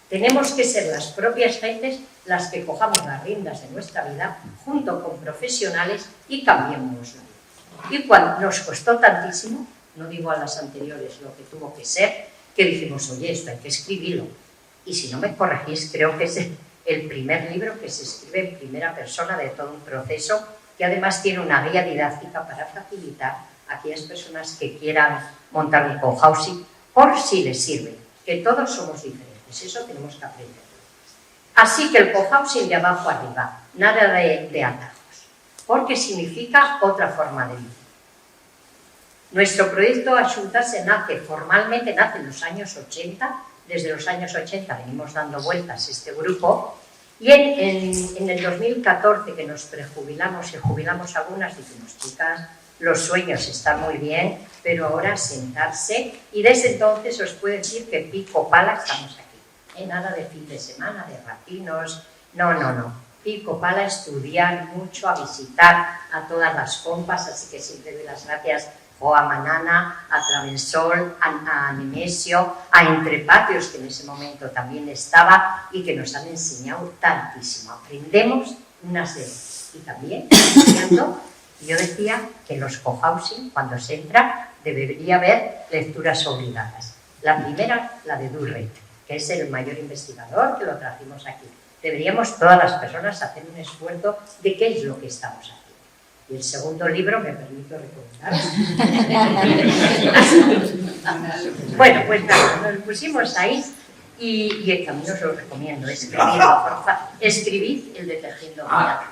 Tenemos que ser las propias gentes las que cojamos las riendas de nuestra vida junto con profesionales y cambiémoslo. Y cuando nos costó tantísimo, no digo a las anteriores lo que tuvo que ser, que dijimos, oye, esto hay que escribirlo. Y si no me corregís, creo que es el primer libro que se escribe en primera persona de todo un proceso, que además tiene una guía didáctica para facilitar a aquellas personas que quieran montar un cohousing, por si les sirve, que todos somos diferentes, eso tenemos que aprender. Así que el cohousing de abajo arriba, nada de atajos, porque significa otra forma de vida. Nuestro proyecto Axuntase formalmente nace en los años 80, desde los años 80 venimos dando vueltas este grupo, y en el 2014 que nos prejubilamos y jubilamos algunas, dijimos, chicas, los sueños están muy bien, pero ahora sentarse, y desde entonces os puedo decir que pico pala estamos aquí, nada de fin de semana, de ratinos, no, pico pala, estudiar mucho, a visitar a todas las compas, así que siempre doy las gracias a Manana, a Travensol, a Nemesio, a Entrepatios, que en ese momento también estaba y que nos han enseñado tantísimo. Aprendemos unas de ellas. Y también, estudiando, yo decía que en los cohousing, cuando se entra, debería haber lecturas obligadas. La primera, la de Durrett, que es el mayor investigador, que lo trajimos aquí. Deberíamos todas las personas hacer un esfuerzo de qué es lo que estamos haciendo. Y el segundo libro, me permito recomendar. Bueno, pues nada, nos pusimos ahí y también os lo recomiendo, escribidlo, por favor. Escribid el de Tejiendo Vida,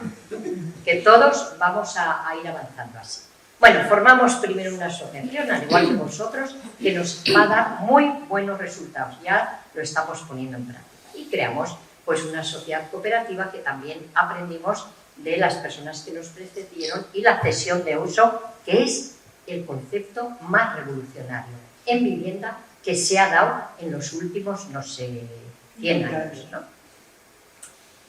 que todos vamos a ir avanzando así. Bueno, formamos primero una asociación, al igual que vosotros, que nos va a dar muy buenos resultados. Ya lo estamos poniendo en práctica. Y creamos pues una sociedad cooperativa que también aprendimos de las personas que nos precedieron, y la cesión de uso, que es el concepto más revolucionario en vivienda que se ha dado en los últimos, no sé, 100 años, ¿no?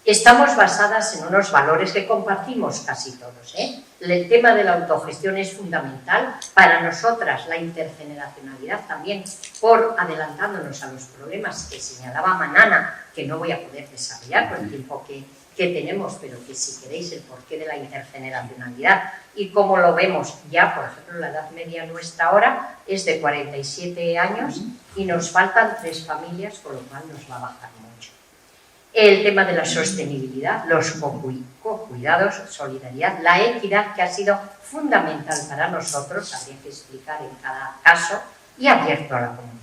Estamos basadas en unos valores que compartimos casi todos, ¿eh? El tema de la autogestión es fundamental para nosotras, la intergeneracionalidad también, por adelantándonos a los problemas que señalaba Manana, que no voy a poder desarrollar por el tiempo que tenemos, pero que si queréis el porqué de la intergeneracionalidad y cómo lo vemos ya, por ejemplo, la edad media nuestra ahora es de 47 años y nos faltan 3 familias, con lo cual nos va a bajar mucho. El tema de la sostenibilidad, los cocuidados, solidaridad, la equidad, que ha sido fundamental para nosotros, habría que explicar en cada caso, y abierto a la comunidad.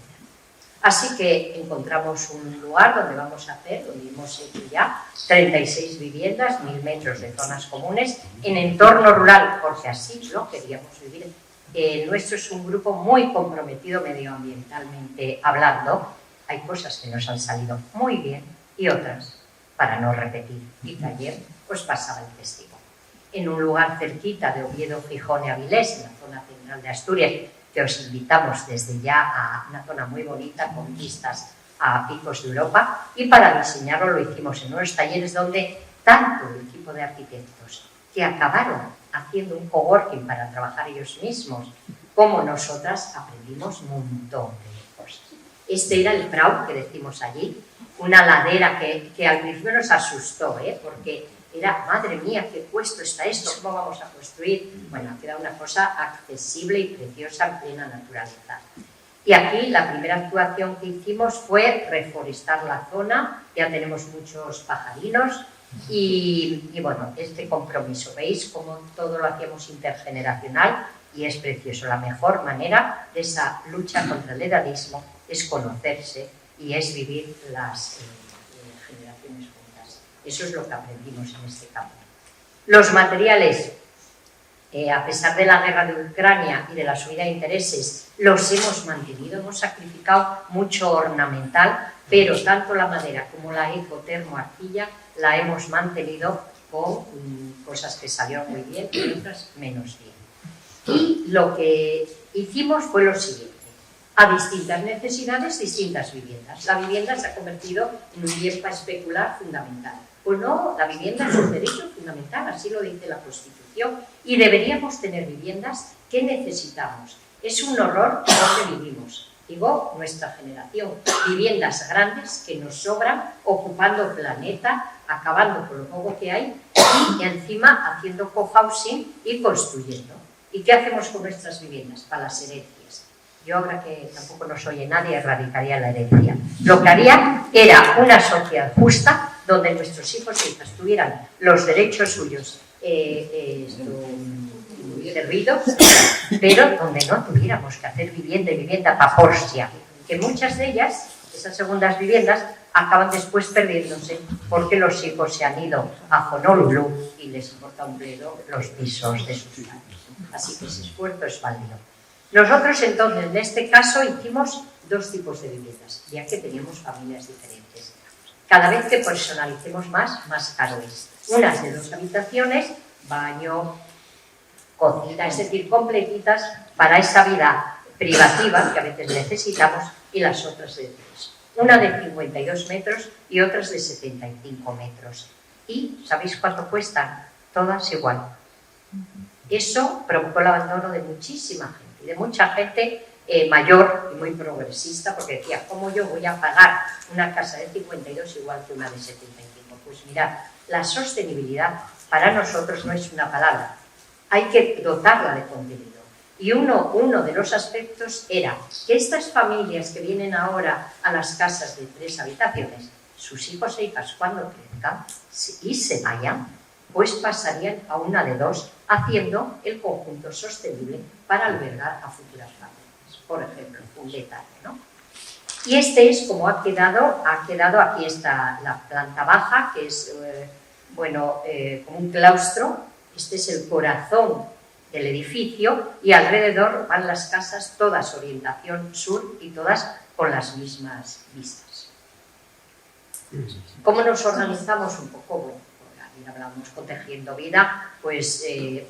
Así que encontramos un lugar donde vamos a hacer, donde hemos hecho ya 36 viviendas, 1000 metros de zonas comunes, en entorno rural, porque así lo queríamos vivir. Nuestro es un grupo muy comprometido medioambientalmente hablando. Hay cosas que nos han salido muy bien y otras para no repetir. Y que ayer pues pasaba el testigo. En un lugar cerquita de Oviedo, Gijón y Avilés, en la zona central de Asturias, que os invitamos desde ya a una zona muy bonita con vistas a picos de Europa, y para diseñarlo lo hicimos en unos talleres donde tanto el equipo de arquitectos que acabaron haciendo un coworking para trabajar ellos mismos, como nosotras aprendimos un montón de cosas. Este era el Prau que decimos allí, una ladera que al principio nos asustó, porque era, madre mía, qué puesto está esto, ¿cómo vamos a construir? Bueno, ha quedado una cosa accesible y preciosa en plena naturaleza. Y aquí la primera actuación que hicimos fue reforestar la zona, ya tenemos muchos pajarinos y bueno, este compromiso, ¿veis cómo todo lo hacíamos intergeneracional? Y es precioso, la mejor manera de esa lucha contra el edadismo es conocerse y es vivir las generaciones juntas. Eso es lo que aprendimos en este campo. Los materiales, a pesar de la guerra de Ucrania y de la subida de intereses, los hemos mantenido, hemos sacrificado mucho ornamental, pero tanto la madera como la ecotermoarcilla la hemos mantenido con cosas que salieron muy bien y otras menos bien. Y lo que hicimos fue lo siguiente: a distintas necesidades, distintas viviendas. La vivienda se ha convertido en un bien para especular fundamental. Pues no, la vivienda es un derecho fundamental, así lo dice la Constitución, y deberíamos tener viviendas que necesitamos. Es un horror donde vivimos. digo nuestra generación, viviendas grandes que nos sobran, ocupando planeta, acabando con lo poco que hay y encima haciendo cohousing y construyendo. ¿Y qué hacemos con nuestras viviendas? Para las herencias. Yo ahora que tampoco nos oye nadie, erradicaría la herencia. Lo que haría era una sociedad justa donde nuestros hijos e hijas tuvieran los derechos suyos servidos, pero donde no tuviéramos que hacer vivienda para Porcia, que muchas de ellas, esas segundas viviendas, acaban después perdiéndose porque los hijos se han ido a Honolulu y les importa un bledo los pisos de sus padres. Así que ese esfuerzo es válido. Nosotros entonces en este caso hicimos dos tipos de viviendas, ya que teníamos familias diferentes. Cada vez que personalicemos más caro es. Unas de 2 habitaciones, baño, cocina, es decir, completitas para esa vida privativa que a veces necesitamos, y las otras de 3. Una de 52 metros y otras de 75 metros. ¿Y sabéis cuánto cuestan? Todas igual. Eso provocó el abandono de muchísima gente, y de mucha gente mayor y muy progresista, porque decía, ¿cómo yo voy a pagar una casa de 52 igual que una de 75? Pues mirad, la sostenibilidad para nosotros no es una palabra, hay que dotarla de contenido. Y uno de los aspectos era que estas familias que vienen ahora a las casas de 3 habitaciones, sus hijos e hijas cuando crezcan y se vayan, pues pasarían a una de 2, haciendo el conjunto sostenible para albergar a futuras familias. Por ejemplo, un detalle, ¿no? Y este es como ha quedado aquí está la planta baja, que es, como un claustro. Este es el corazón del edificio y alrededor van las casas, todas orientación sur y todas con las mismas vistas. ¿Cómo nos organizamos un poco? Bueno, ayer hablamos con Tejiendo Vida, pues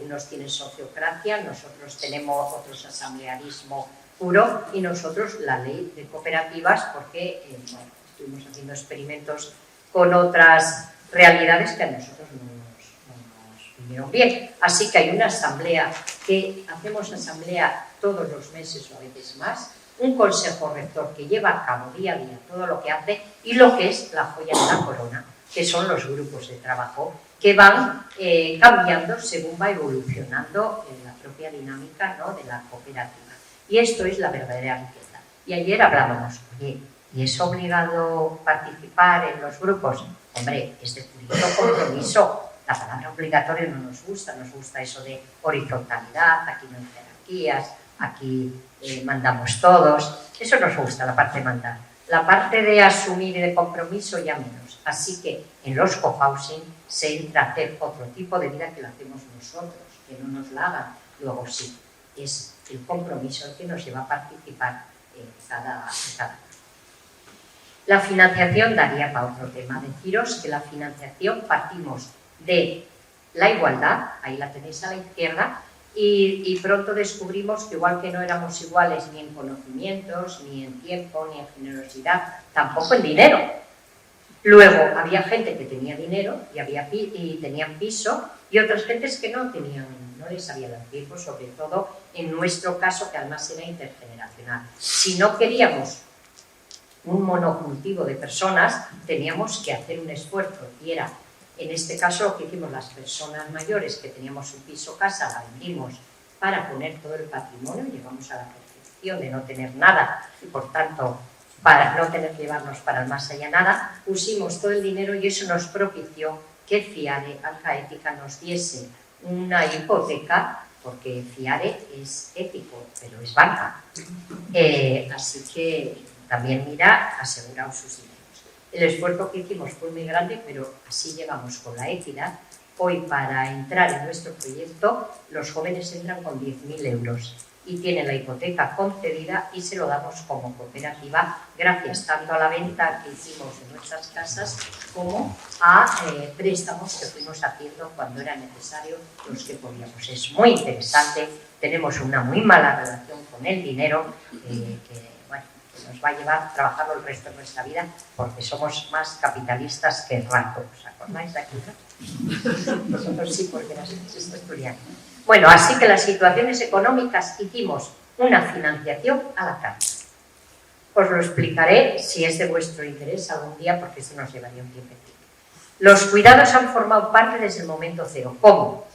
unos tienen sociocracia, nosotros tenemos otros asamblearismo puro y nosotros la ley de cooperativas porque estuvimos haciendo experimentos con otras realidades que a nosotros no nos vinieron bien. Así que hay una asamblea que hacemos asamblea todos los meses o a veces más, un consejo rector que lleva a cabo día a día todo lo que hace y lo que es la joya de la corona, que son los grupos de trabajo que van cambiando según va evolucionando la propia dinámica, ¿no?, de la cooperativa. Y esto es la verdadera riqueza. Y ayer hablábamos, oye, ¿y es obligado participar en los grupos? Hombre, es de puro compromiso. La palabra obligatorio no nos gusta eso de horizontalidad, aquí no hay jerarquías, aquí mandamos todos. Eso nos gusta, la parte de mandar. La parte de asumir y de compromiso ya menos. Así que en los cohousing se entra a hacer otro tipo de vida que lo hacemos nosotros, que no nos la hagan. Luego sí, es el compromiso el que nos lleva a participar cada uno. La financiación daría para otro tema. Deciros que la financiación partimos de la igualdad, ahí la tenéis a la izquierda, y pronto descubrimos que igual que no éramos iguales ni en conocimientos, ni en tiempo, ni en generosidad, tampoco en dinero. Luego había gente que tenía dinero y tenían piso, y otras gentes que no les había dado tiempo, sobre todo en nuestro caso, que además era intergeneracional. Si no queríamos un monocultivo de personas, teníamos que hacer un esfuerzo, y era, en este caso, lo que hicimos las personas mayores, que teníamos un piso casa, la vendimos para poner todo el patrimonio, llegamos a la perfección de no tener nada, y por tanto, para no tener que llevarnos para el más allá nada, pusimos todo el dinero y eso nos propició que Fiare Alcaética nos diese una hipoteca, porque Fiare es ético, pero es banca. Así que también mira, aseguraos sus dineros. El esfuerzo que hicimos fue muy grande, pero así llegamos con la equidad. Hoy, para entrar en nuestro proyecto, los jóvenes entran con 10.000 euros y tienen la hipoteca concedida y se lo damos como cooperativa, gracias tanto a la venta que hicimos de nuestras casas como a préstamos que fuimos haciendo cuando era necesario, los que podíamos. Es muy interesante, tenemos una muy mala relación con el dinero, que nos va a llevar a trabajarlo el resto de nuestra vida, porque somos más capitalistas que rato. ¿Os acordáis de aquí? Vosotros sí, porque eras estudiante. Bueno, así que las situaciones económicas hicimos una financiación a la carta. os lo explicaré si es de vuestro interés algún día, porque esto nos llevaría un tiempo. Los cuidados han formado parte desde el momento cero. ¿Cómo?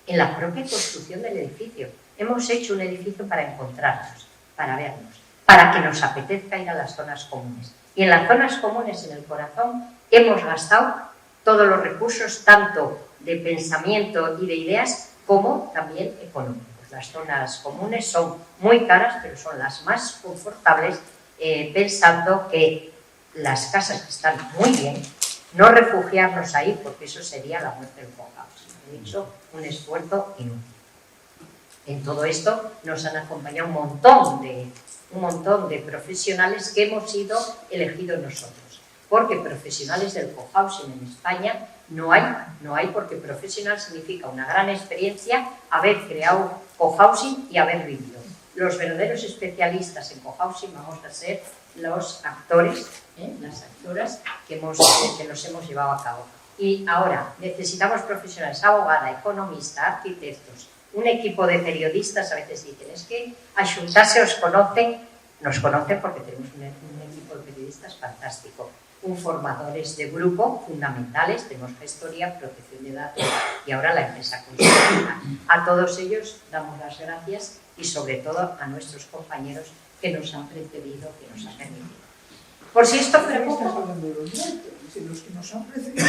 En la propia construcción del edificio. Hemos hecho un edificio para encontrarnos, para vernos, para que nos apetezca ir a las zonas comunes. Y en las zonas comunes, en el corazón, hemos gastado todos los recursos, tanto de pensamiento y de ideas, como también económicos. Las zonas comunes son muy caras, pero son las más confortables, pensando que las casas están muy bien, no refugiarnos ahí, porque eso sería la muerte del cohousing. He hecho un esfuerzo inútil. En todo esto nos han acompañado un montón de profesionales que hemos sido elegidos nosotros, porque profesionales del cohousing en España no hay, porque profesional significa una gran experiencia, haber creado cohousing y haber vivido. Los verdaderos especialistas en cohousing vamos a ser los actores, las actoras que nos hemos llevado a cabo. Y ahora necesitamos profesionales, abogada, economista, arquitectos, un equipo de periodistas. A veces dicen, es que a Xunta se os conocen, nos conocen porque tenemos un equipo de periodistas fantástico, formadores de grupo fundamentales, tenemos gestoría, protección de datos y ahora la empresa consultora. A todos ellos damos las gracias y sobre todo a nuestros compañeros que nos han precedido, que nos han permitido. Por si esto fuera poco... Los que nos han precedido.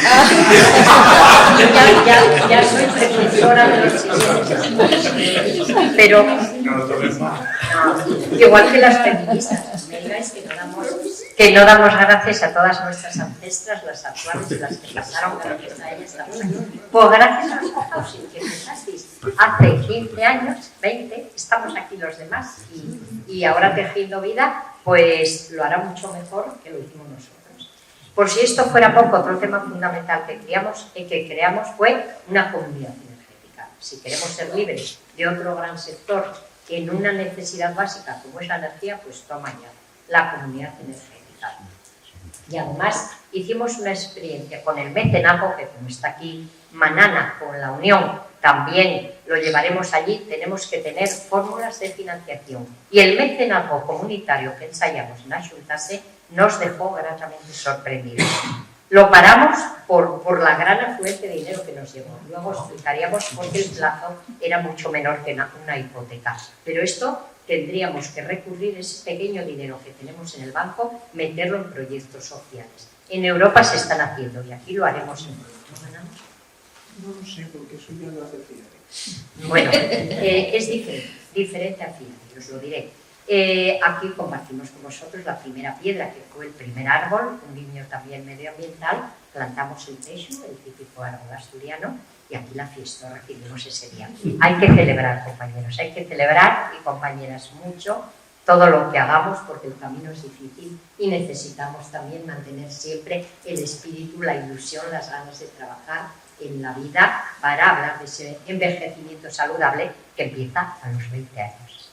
Ya soy precursora de los siguientes. Pero... No, igual que las feministas, me digáis que no damos gracias a todas nuestras ancestras, las actuales y las que pasaron, gracias a ellas también. Pues gracias a los cohousing que empezasteis hace 15 años, 20, estamos aquí los demás y ahora tejiendo vida, pues lo hará mucho mejor que lo hicimos nosotros. Por si esto fuera poco, otro tema fundamental que creamos fue una comunidad energética. Si queremos ser libres de otro gran sector en una necesidad básica como es la energía, pues toma ya la comunidad energética. Y además hicimos una experiencia con el mecenazgo, que como está aquí Manana con la Unión, también lo llevaremos allí. Tenemos que tener fórmulas de financiación. Y el mecenazgo comunitario que ensayamos en Axuntase nos dejó gratamente sorprendidos. Lo paramos por la gran afluencia de dinero que nos llevó. Luego explicaríamos por qué el plazo era mucho menor que una hipoteca. Pero esto tendríamos que recurrir a ese pequeño dinero que tenemos en el banco, meterlo en proyectos sociales. En Europa se están haciendo y aquí lo haremos en Europa. No lo sé, porque eso ya lo hace FIARE. Bueno, es diferente a FIARE, os lo diré. Aquí compartimos con vosotros la primera piedra, que fue el primer árbol, un guiño también medioambiental. Plantamos el techo, el típico árbol asturiano, y aquí la fiesta recibimos ese día. Hay que celebrar, compañeros, hay que celebrar, y compañeras, mucho todo lo que hagamos, porque el camino es difícil y necesitamos también mantener siempre el espíritu, la ilusión, las ganas de trabajar en la vida para hablar de ese envejecimiento saludable que empieza a los 20 años.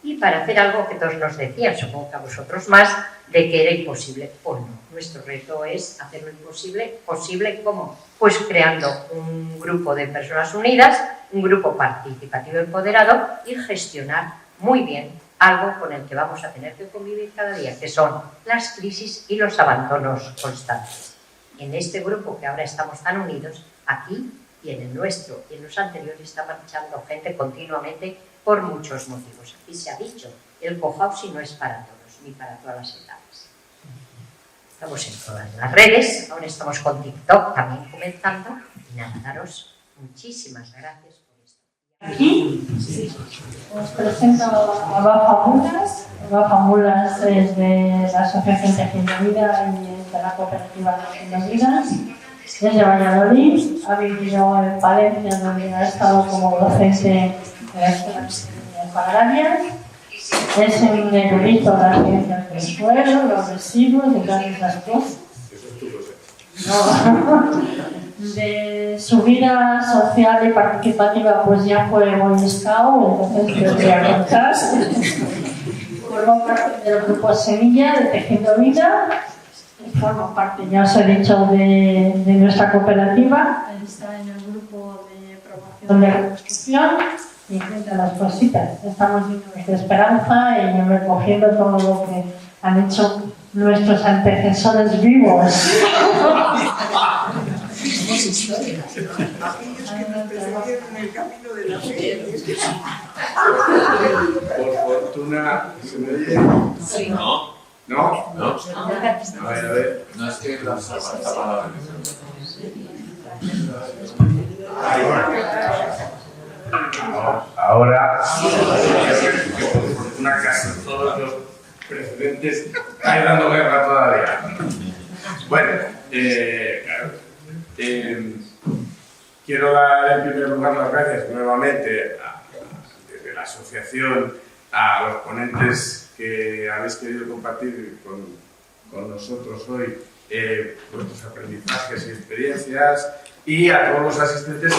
Y para hacer algo que todos nos decían, supongo que a vosotros más, de que era imposible o no. Nuestro reto es hacer lo imposible posible. ¿Cómo? Pues creando un grupo de personas unidas, un grupo participativo empoderado y gestionar muy bien algo con el que vamos a tener que convivir cada día, que son las crisis y los abandonos constantes. En este grupo que ahora estamos tan unidos, aquí y en el nuestro y en los anteriores, está marchando gente continuamente por muchos motivos. Aquí se ha dicho, el cohousing no es para todos, ni para todas las edades. Estamos en todas las redes, ahora estamos con TikTok también comenzando, y nada, daros muchísimas gracias por esto. Aquí os presento a Baja Mulas. Baja Mulas es de la Asociación Tejiendo Vida y de la Cooperativa Tejiendo Vidas. Es de Valladolid, ha vivido en Palencia, donde ha estado como docente de las clases agrarias. Es un erudito de las ciencias del suelo, los residuos y todas esas cosas. No. De su vida social y participativa, pues ya fue Boy Scout, entonces tendría contar. Formó parte del grupo Semilla de Tejiendo Vida. Forma parte, ya os he dicho, de nuestra cooperativa. Está en el grupo de promoción de reconstrucción y cuenta las cositas. Estamos llenos de esperanza y recogiendo todo lo que han hecho nuestros antecesores vivos. Aquellos que nos precedieron en el camino de la fe. Por fortuna, ¿se me oye? Sí. ¿No? No. A ver. No es que las apagadas. Ahora, que por fortuna casi todos los precedentes están dando guerra todavía. Bueno, claro. Quiero dar en primer lugar las gracias nuevamente desde la asociación a los ponentes que habéis querido compartir con nosotros hoy vuestros aprendizajes y experiencias, y a todos los asistentes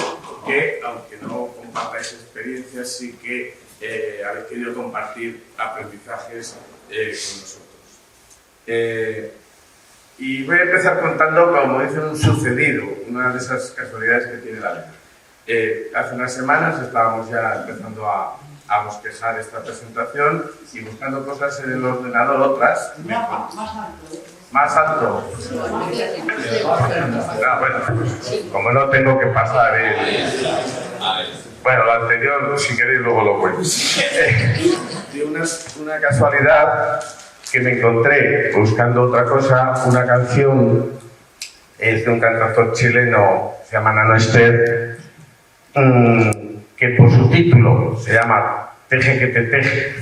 que, aunque no compartáis experiencias, sí que habéis querido compartir aprendizajes con nosotros. Y voy a empezar contando, como dice, un sucedido, una de esas casualidades que tiene la vida. Hace unas semanas estábamos ya empezando a bosquejar esta presentación y buscando cosas en el ordenador, otras. Más alto. Bueno, como no tengo que pasar bueno, lo anterior, si queréis, luego lo cuento. Y una casualidad que me encontré buscando otra cosa, una canción es de un cantautor chileno, se llama Nano Ester, que por su título se llama Teje que te teje,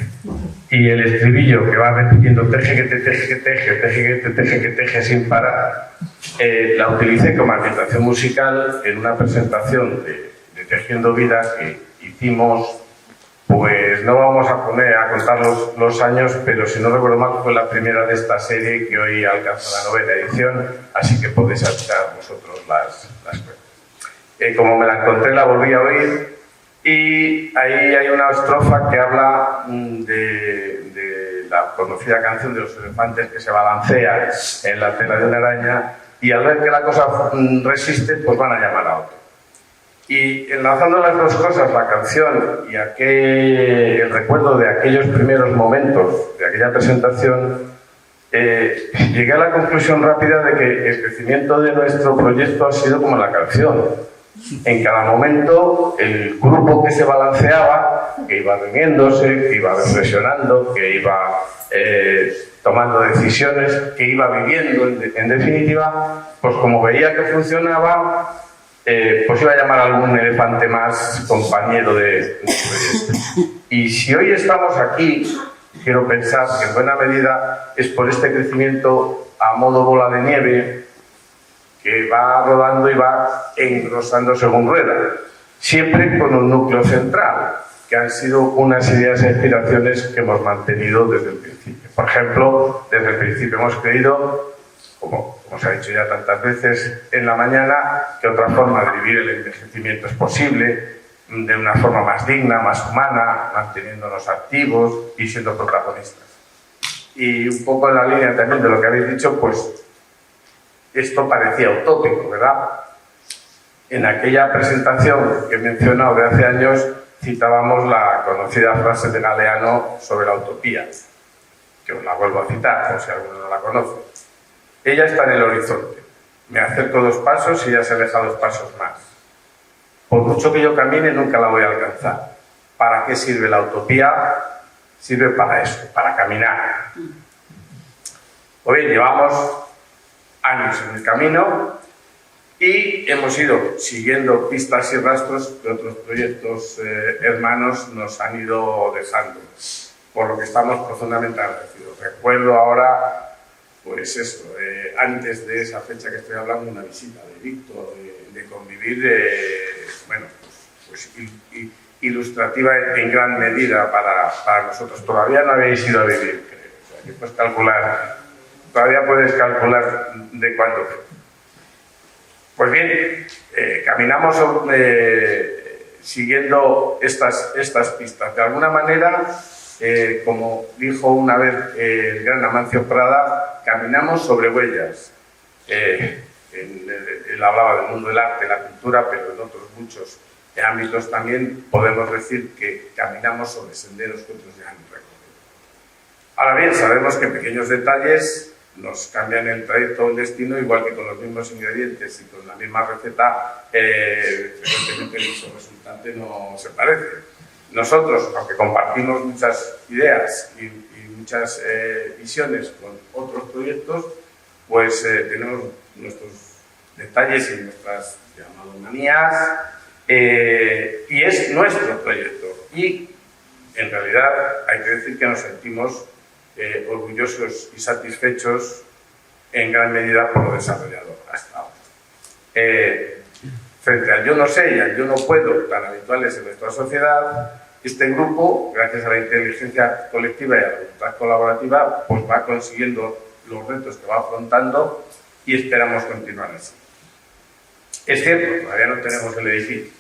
y el estribillo que va repitiendo teje que te teje que teje, teje que te teje que teje sin parar, la utilicé como ambientación musical en una presentación de Tejiendo Vida que hicimos. Pues no vamos a contar los años, pero si no recuerdo mal fue la primera de esta serie que hoy alcanza la 9ª edición, así que podéis aplicar vosotros las cosas. Como me la encontré, la volví a oír, y ahí hay una estrofa que habla de la conocida canción de los elefantes que se balancea en la tela de una araña, y al ver que la cosa resiste, pues van a llamar a otro. Y enlazando las dos cosas, la canción y el recuerdo de aquellos primeros momentos de aquella presentación, llegué a la conclusión rápida de que el crecimiento de nuestro proyecto ha sido como la canción. En cada momento, el grupo que se balanceaba, que iba riéndose, que iba reflexionando, que iba tomando decisiones, que iba viviendo, en definitiva, pues como veía que funcionaba, pues iba a llamar a algún elefante más compañero de proyecto. Y si hoy estamos aquí, quiero pensar que en buena medida es por este crecimiento a modo bola de nieve que va rodando y va engrosando según rueda, siempre con un núcleo central, que han sido unas ideas e inspiraciones que hemos mantenido desde el principio. Por ejemplo, desde el principio hemos creído, como se ha dicho ya tantas veces en la mañana, que otra forma de vivir el envejecimiento es posible, de una forma más digna, más humana, manteniéndonos activos y siendo protagonistas. Y un poco en la línea también de lo que habéis dicho, pues esto parecía utópico, ¿verdad? En aquella presentación que he mencionado de hace años, citábamos la conocida frase de Galeano sobre la utopía, que os la vuelvo a citar, por si alguno no la conoce. Ella está en el horizonte. Me acerco 2 pasos y ella se aleja 2 pasos más. Por mucho que yo camine, nunca la voy a alcanzar. ¿Para qué sirve la utopía? Sirve para eso, para caminar. Pues bien, llevamos años en el camino y hemos ido siguiendo pistas y rastros que otros proyectos hermanos nos han ido dejando, por lo que estamos profundamente agradecidos. Recuerdo ahora, pues eso, antes de esa fecha que estoy hablando, una visita de Víctor, de convivir, bueno, pues ilustrativa en gran medida para nosotros. Todavía no habéis ido a vivir, creo. O sea, que puedes calcular, todavía puedes calcular de cuándo fue. Pues bien, caminamos siguiendo estas pistas. De alguna manera, como dijo una vez el gran Amancio Prada, caminamos sobre huellas. Él hablaba del mundo del arte, la cultura, pero en otros muchos ámbitos también podemos decir que caminamos sobre senderos que otros ya han recorrido. Ahora bien, sabemos que pequeños detalles nos cambian el trayecto o el destino, igual que con los mismos ingredientes y con la misma receta, frecuentemente el uso resultante no se parece. Nosotros, aunque compartimos muchas ideas y muchas visiones con otros proyectos, pues tenemos nuestros detalles y nuestras manías, y es nuestro proyecto. Y en realidad hay que decir que nos sentimos orgullosos y satisfechos en gran medida por lo desarrollado hasta ahora. Frente al yo no sé y al yo no puedo, tan habituales en nuestra sociedad, este grupo, gracias a la inteligencia colectiva y a la voluntad colaborativa, pues va consiguiendo los retos que va afrontando y esperamos continuar así. Es cierto, todavía no tenemos el edificio,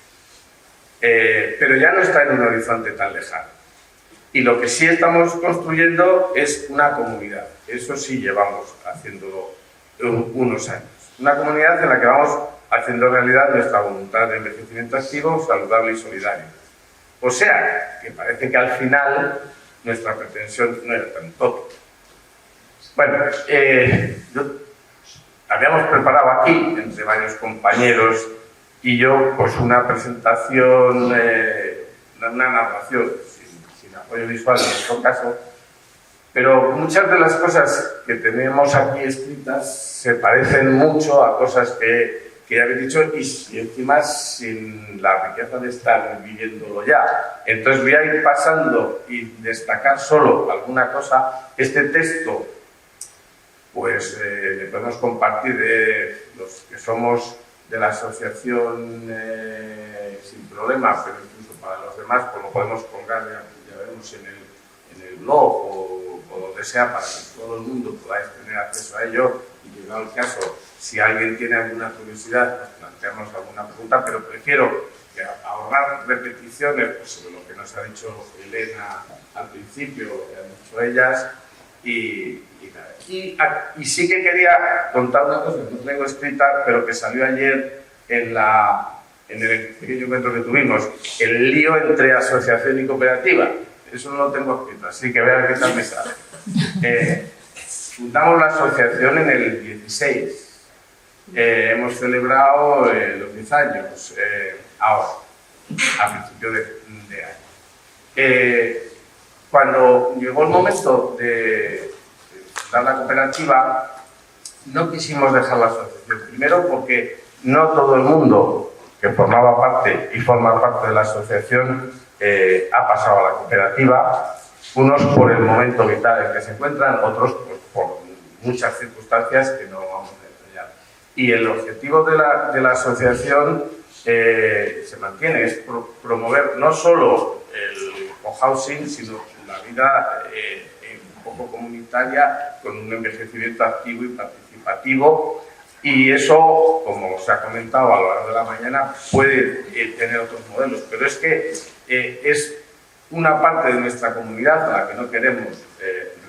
pero ya no está en un horizonte tan lejano. Y lo que sí estamos construyendo es una comunidad. Eso sí llevamos haciéndolo unos años. Una comunidad en la que vamos haciendo realidad nuestra voluntad de envejecimiento activo, saludable y solidario. O sea, que parece que al final nuestra pretensión no era tan tonta. Bueno, habíamos preparado aquí, entre varios compañeros y yo, pues una presentación, una narración, sin apoyo visual en nuestro caso, pero muchas de las cosas que tenemos aquí escritas se parecen mucho a cosas que ya habéis dicho y encima sin la riqueza de estar viviéndolo ya. Entonces voy a ir pasando y destacar solo alguna cosa. Este texto, pues le podemos compartir los que somos de la asociación sin problema, pero incluso para los demás, pues lo podemos colgar, ya veremos en el blog o donde sea, para que todo el mundo podáis tener acceso a ello y que, en el caso, si alguien tiene alguna curiosidad, pues planteamos alguna pregunta, pero prefiero que ahorrar repeticiones pues, sobre lo que nos ha dicho Elena al principio, que han dicho ellas, y sí que quería contar una cosa que no tengo escrita, pero que salió ayer en el pequeño encuentro que tuvimos, el lío entre asociación y cooperativa. Eso no lo tengo escrito, así que vean qué tal me sale. Fundamos la asociación en el 16. Hemos celebrado los 10 años ahora, a principio de año. Cuando llegó el momento de fundar la cooperativa, no quisimos dejar la asociación. Primero porque no todo el mundo que formaba parte y forma parte de la asociación ha pasado a la cooperativa. Unos por el momento vital en que se encuentran, otros pues, por muchas circunstancias que no vamos a detallar. Y el objetivo de la asociación se mantiene, es promover no solo el cohousing, sino la vida un poco comunitaria, con un envejecimiento activo y participativo. Y eso, como se ha comentado a lo largo de la mañana, puede tener otros modelos, pero es que es una parte de nuestra comunidad a la que no queremos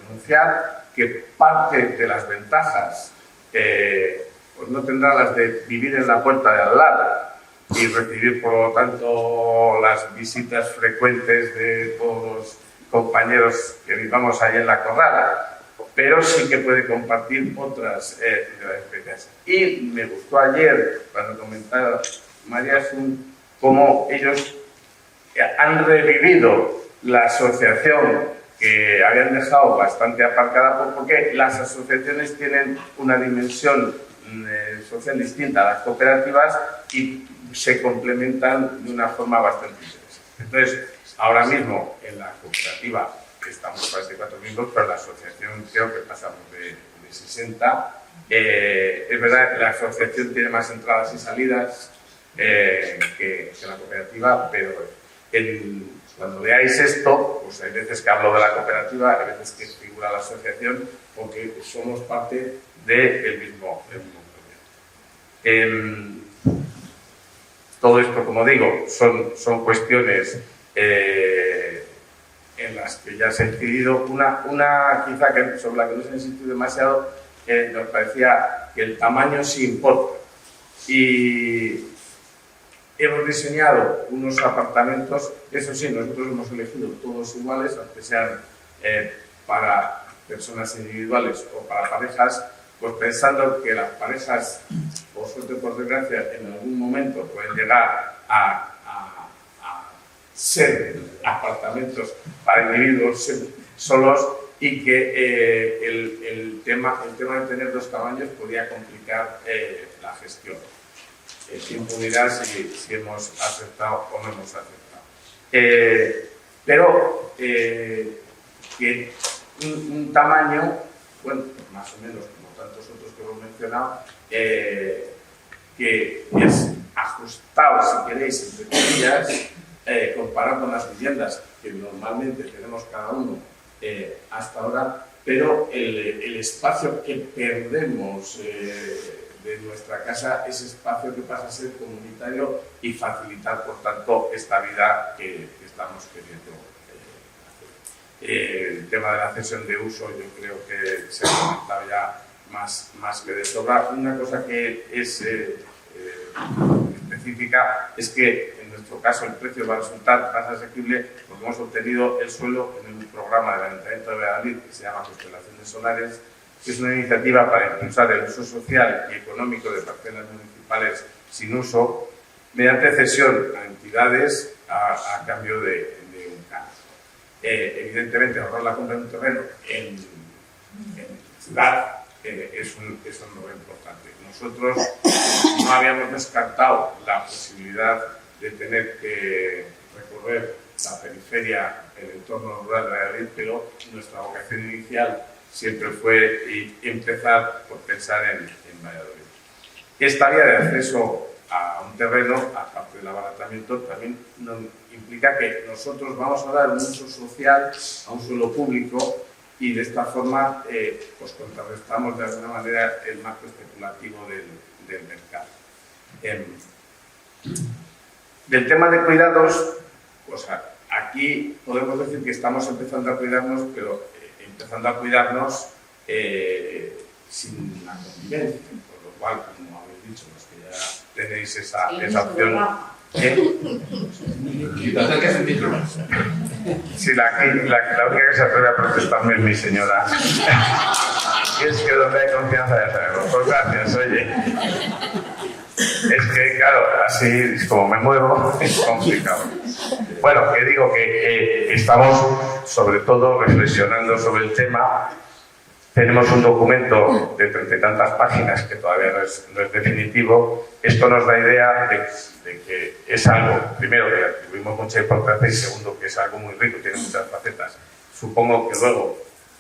renunciar, que parte de las ventajas pues no tendrá las de vivir en la puerta de al lado y recibir, por lo tanto, las visitas frecuentes de todos los compañeros que vivamos ahí en la Corrala, pero sí que puede compartir otras experiencias. Y me gustó ayer, cuando comentaba María Asun, cómo ellos han revivido la asociación que habían dejado bastante aparcada, porque las asociaciones tienen una dimensión social distinta a las cooperativas y se complementan de una forma bastante interesante. Entonces, ahora mismo en la cooperativa estamos 44 miembros, pero la asociación creo que pasamos de 60. Es verdad que la asociación tiene más entradas y salidas que la cooperativa, pero cuando veáis esto, pues hay veces que hablo de la cooperativa, hay veces que figura la asociación, porque somos parte del mismo proyecto. Todo esto, como digo, son cuestiones en las que ya se ha incidido. Una quizá sobre la que no se ha insistido demasiado, nos parecía que el tamaño sí importa. Y hemos diseñado unos apartamentos, eso sí, nosotros hemos elegido todos iguales, aunque sean para personas individuales o para parejas, pues pensando que las parejas, por suerte o por desgracia, en algún momento pueden llegar a ser apartamentos para individuos solos, y que el tema de tener dos tamaños podía complicar la gestión. Tiempo dirá si hemos aceptado o no hemos aceptado. Pero que un tamaño, bueno, más o menos como tantos otros que hemos mencionado, que es ajustado, si queréis, entre comillas, comparado con las viviendas que normalmente tenemos cada uno hasta ahora, pero el espacio que perdemos de nuestra casa, ese espacio que pasa a ser comunitario y facilitar, por tanto, esta vida que estamos queriendo hacer. El tema de la cesión de uso, yo creo que se ha comentado ya más que de sobra. Una cosa que es específica es que en nuestro caso el precio va a resultar más asequible porque hemos obtenido el suelo en un programa del Ayuntamiento de Valladolid que se llama Constelaciones Solares, que es una iniciativa para impulsar el uso social y económico de parcelas municipales sin uso mediante cesión a entidades a cambio de un canon. Evidentemente, ahorrar la compra de un terreno en ciudad es un logro importante. Nosotros no habíamos descartado la posibilidad de tener que recorrer la periferia, el entorno rural de Valladolid, pero nuestra vocación inicial siempre fue empezar por pensar en Valladolid. Esta vía de acceso a un terreno, aparte del abaratamiento, también implica que nosotros vamos a dar un uso social a un suelo público y de esta forma pues contrarrestamos de alguna manera el marco especulativo del mercado. Del tema de cuidados, pues aquí podemos decir que estamos empezando a cuidarnos, pero empezando a cuidarnos sin la convivencia, por lo cual, como habéis dicho, los que ya tenéis esa opción. Quítate que es el micro. Sí, la única que se atreve a protestarme es mi señora. Y es que donde hay confianza ya sabemos. Pues gracias, oye. Es que, claro, así como me muevo, es complicado. Bueno, que digo que estamos sobre todo reflexionando sobre el tema. Tenemos un documento de 30 y tantas páginas que todavía no es definitivo. Esto nos da idea de que es algo, primero, que atribuimos mucha importancia y segundo, que es algo muy rico, tiene muchas facetas. Supongo que luego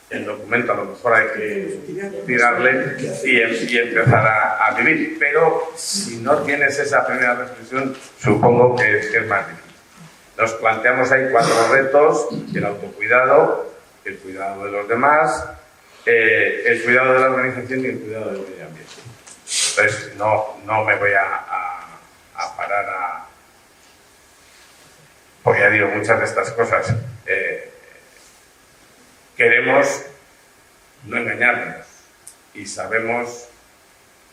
el documento a lo mejor hay que tirarle y empezar a vivir, pero si no tienes esa primera reflexión, supongo que es más difícil. Nos planteamos ahí 4 retos: el autocuidado, el cuidado de los demás, el cuidado de la organización y el cuidado del medio ambiente. Entonces, no me voy a parar porque ya digo, muchas de estas cosas queremos no engañarnos y sabemos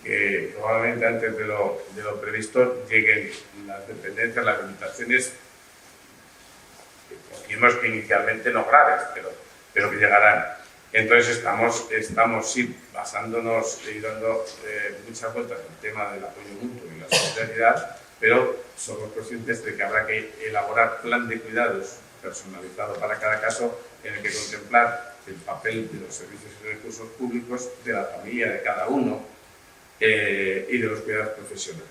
que probablemente antes de lo previsto lleguen las dependencias, las limitaciones, decimos que inicialmente no graves, pero que llegarán. Entonces estamos sí, basándonos y dando muchas vueltas en el tema del apoyo mutuo y la solidaridad, pero somos conscientes de que habrá que elaborar plan de cuidados personalizado para cada caso, en el que contemplar el papel de los servicios y recursos públicos, de la familia de cada uno y de los cuidados profesionales.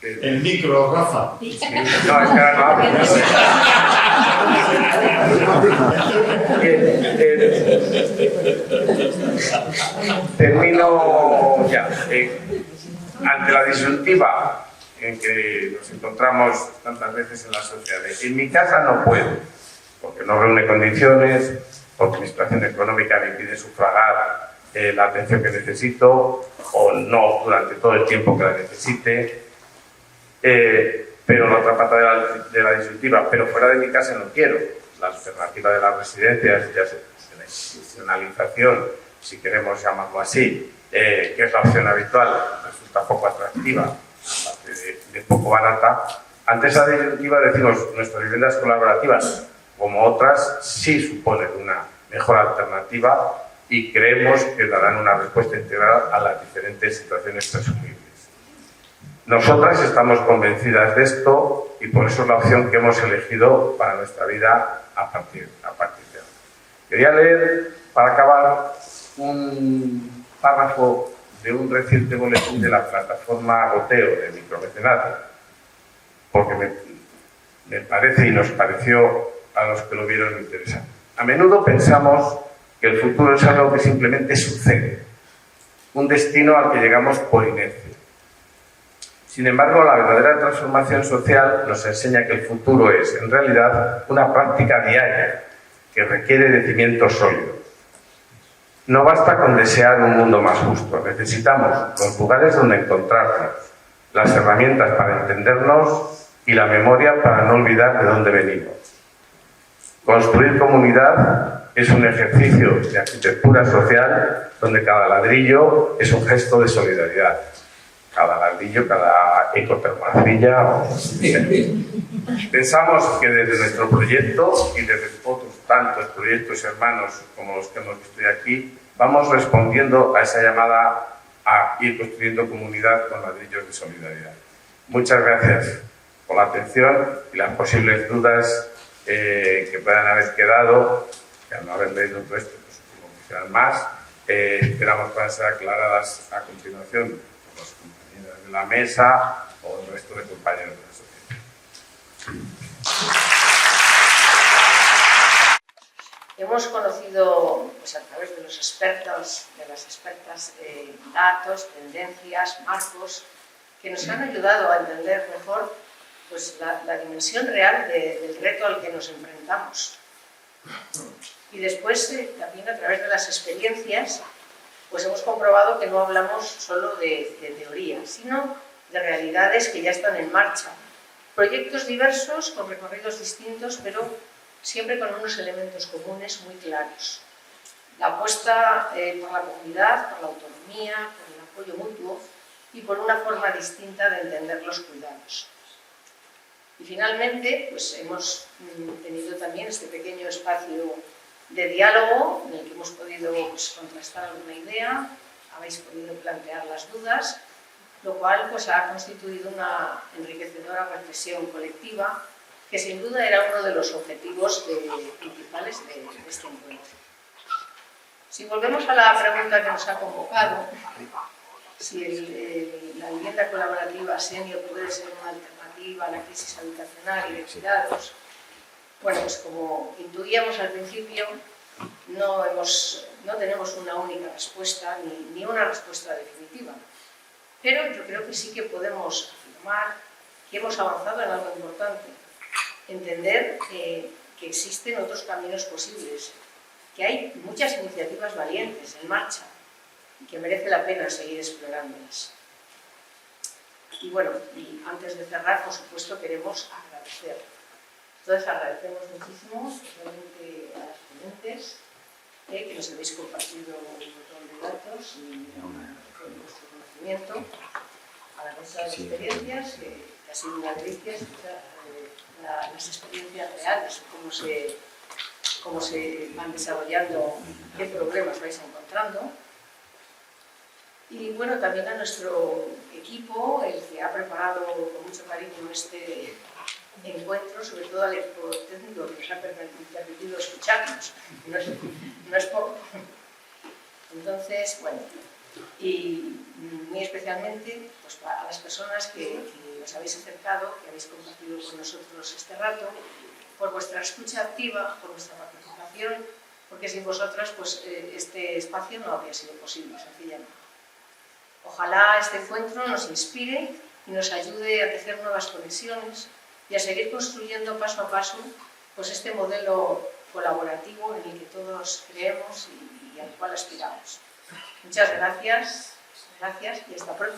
El micro, Rafa. No, es que ahora no hablo. Termino ya. Ante la disyuntiva en que nos encontramos tantas veces en la sociedad, en mi casa no puedo, porque no reúne condiciones, porque mi situación económica me impide sufragar la atención que necesito, o no durante todo el tiempo que la necesite. Pero la otra pata de la disyuntiva, pero fuera de mi casa no quiero. La alternativa de las residencias, ya sea de la institucionalización, si queremos llamarlo así, que es la opción habitual, resulta poco atractiva, aparte de poco barata. Ante esa disyuntiva decimos, nuestras viviendas colaborativas como otras, sí suponen una mejor alternativa y creemos que darán una respuesta integral a las diferentes situaciones presumibles. Nosotras estamos convencidas de esto y por eso es la opción que hemos elegido para nuestra vida a partir de ahora. Quería leer, para acabar, un párrafo de un reciente boletín de la plataforma Goteo de micromecenazgo, porque me parece y nos pareció a los que lo vieron interesante. A menudo pensamos que el futuro es algo que simplemente sucede, un destino al que llegamos por inercia. Sin embargo, la verdadera transformación social nos enseña que el futuro es, en realidad, una práctica diaria que requiere de cimientos sólidos. No basta con desear un mundo más justo, necesitamos los lugares donde encontrarnos, las herramientas para entendernos y la memoria para no olvidar de dónde venimos. Construir comunidad es un ejercicio de arquitectura social donde cada ladrillo es un gesto de solidaridad. Cada ladrillo, cada ecotermacilla. Pensamos que desde nuestro proyecto y desde otros tantos proyectos hermanos como los que hemos visto aquí, vamos respondiendo a esa llamada a ir construyendo comunidad con ladrillos de solidaridad. Muchas gracias por la atención y las posibles dudas que puedan haber quedado, que al no haber leído todo esto, pues supongo que serán más. Esperamos puedan ser aclaradas a continuación por los compañeros de la mesa o el resto de compañeros de la sociedad. Hemos conocido, pues, a través de los expertos, de las expertas, datos, tendencias, marcos, que nos han ayudado a entender mejor, pues, la dimensión real del reto al que nos enfrentamos. Y después, también a través de las experiencias, pues hemos comprobado que no hablamos solo de teoría, sino de realidades que ya están en marcha. Proyectos diversos, con recorridos distintos, pero siempre con unos elementos comunes muy claros. La apuesta por la comunidad, por la autonomía, por el apoyo mutuo y por una forma distinta de entender los cuidados. Y finalmente, pues hemos tenido también este pequeño espacio de diálogo en el que hemos podido, pues, contrastar alguna idea, habéis podido plantear las dudas, lo cual, pues, ha constituido una enriquecedora reflexión colectiva que sin duda era uno de los objetivos principales de este encuentro. Si volvemos a la pregunta que nos ha convocado, si la vivienda colaborativa senior puede ser una alternativa a la crisis habitacional y de cuidados, bueno, pues como intuíamos al principio, no tenemos una única respuesta ni una respuesta definitiva. Pero yo creo que sí que podemos afirmar que hemos avanzado en algo importante. Entender que existen otros caminos posibles, que hay muchas iniciativas valientes en marcha y que merece la pena seguir explorándolas. Y bueno, y antes de cerrar, por supuesto, queremos agradecer. Entonces agradecemos muchísimo, especialmente a las ponentes, que nos habéis compartido un montón de datos y vuestro conocimiento, a la mesa de experiencias, que ha sido una delicia escuchar las experiencias reales, cómo se van desarrollando, qué problemas vais encontrando. Y bueno, también a nuestro equipo, el que ha preparado con mucho cariño este encuentro, sobre todo al equipo técnico que nos ha permitido escucharnos, no es poco. Entonces, bueno, y muy especialmente, pues, a las personas que os habéis acercado, que habéis compartido con nosotros este rato, por vuestra escucha activa, por vuestra participación, porque sin vosotras, pues, este espacio no habría sido posible, sencillamente. Ojalá este encuentro nos inspire y nos ayude a tejer nuevas conexiones y a seguir construyendo paso a paso, pues, este modelo colaborativo en el que todos creemos y al cual aspiramos. Muchas gracias y hasta pronto.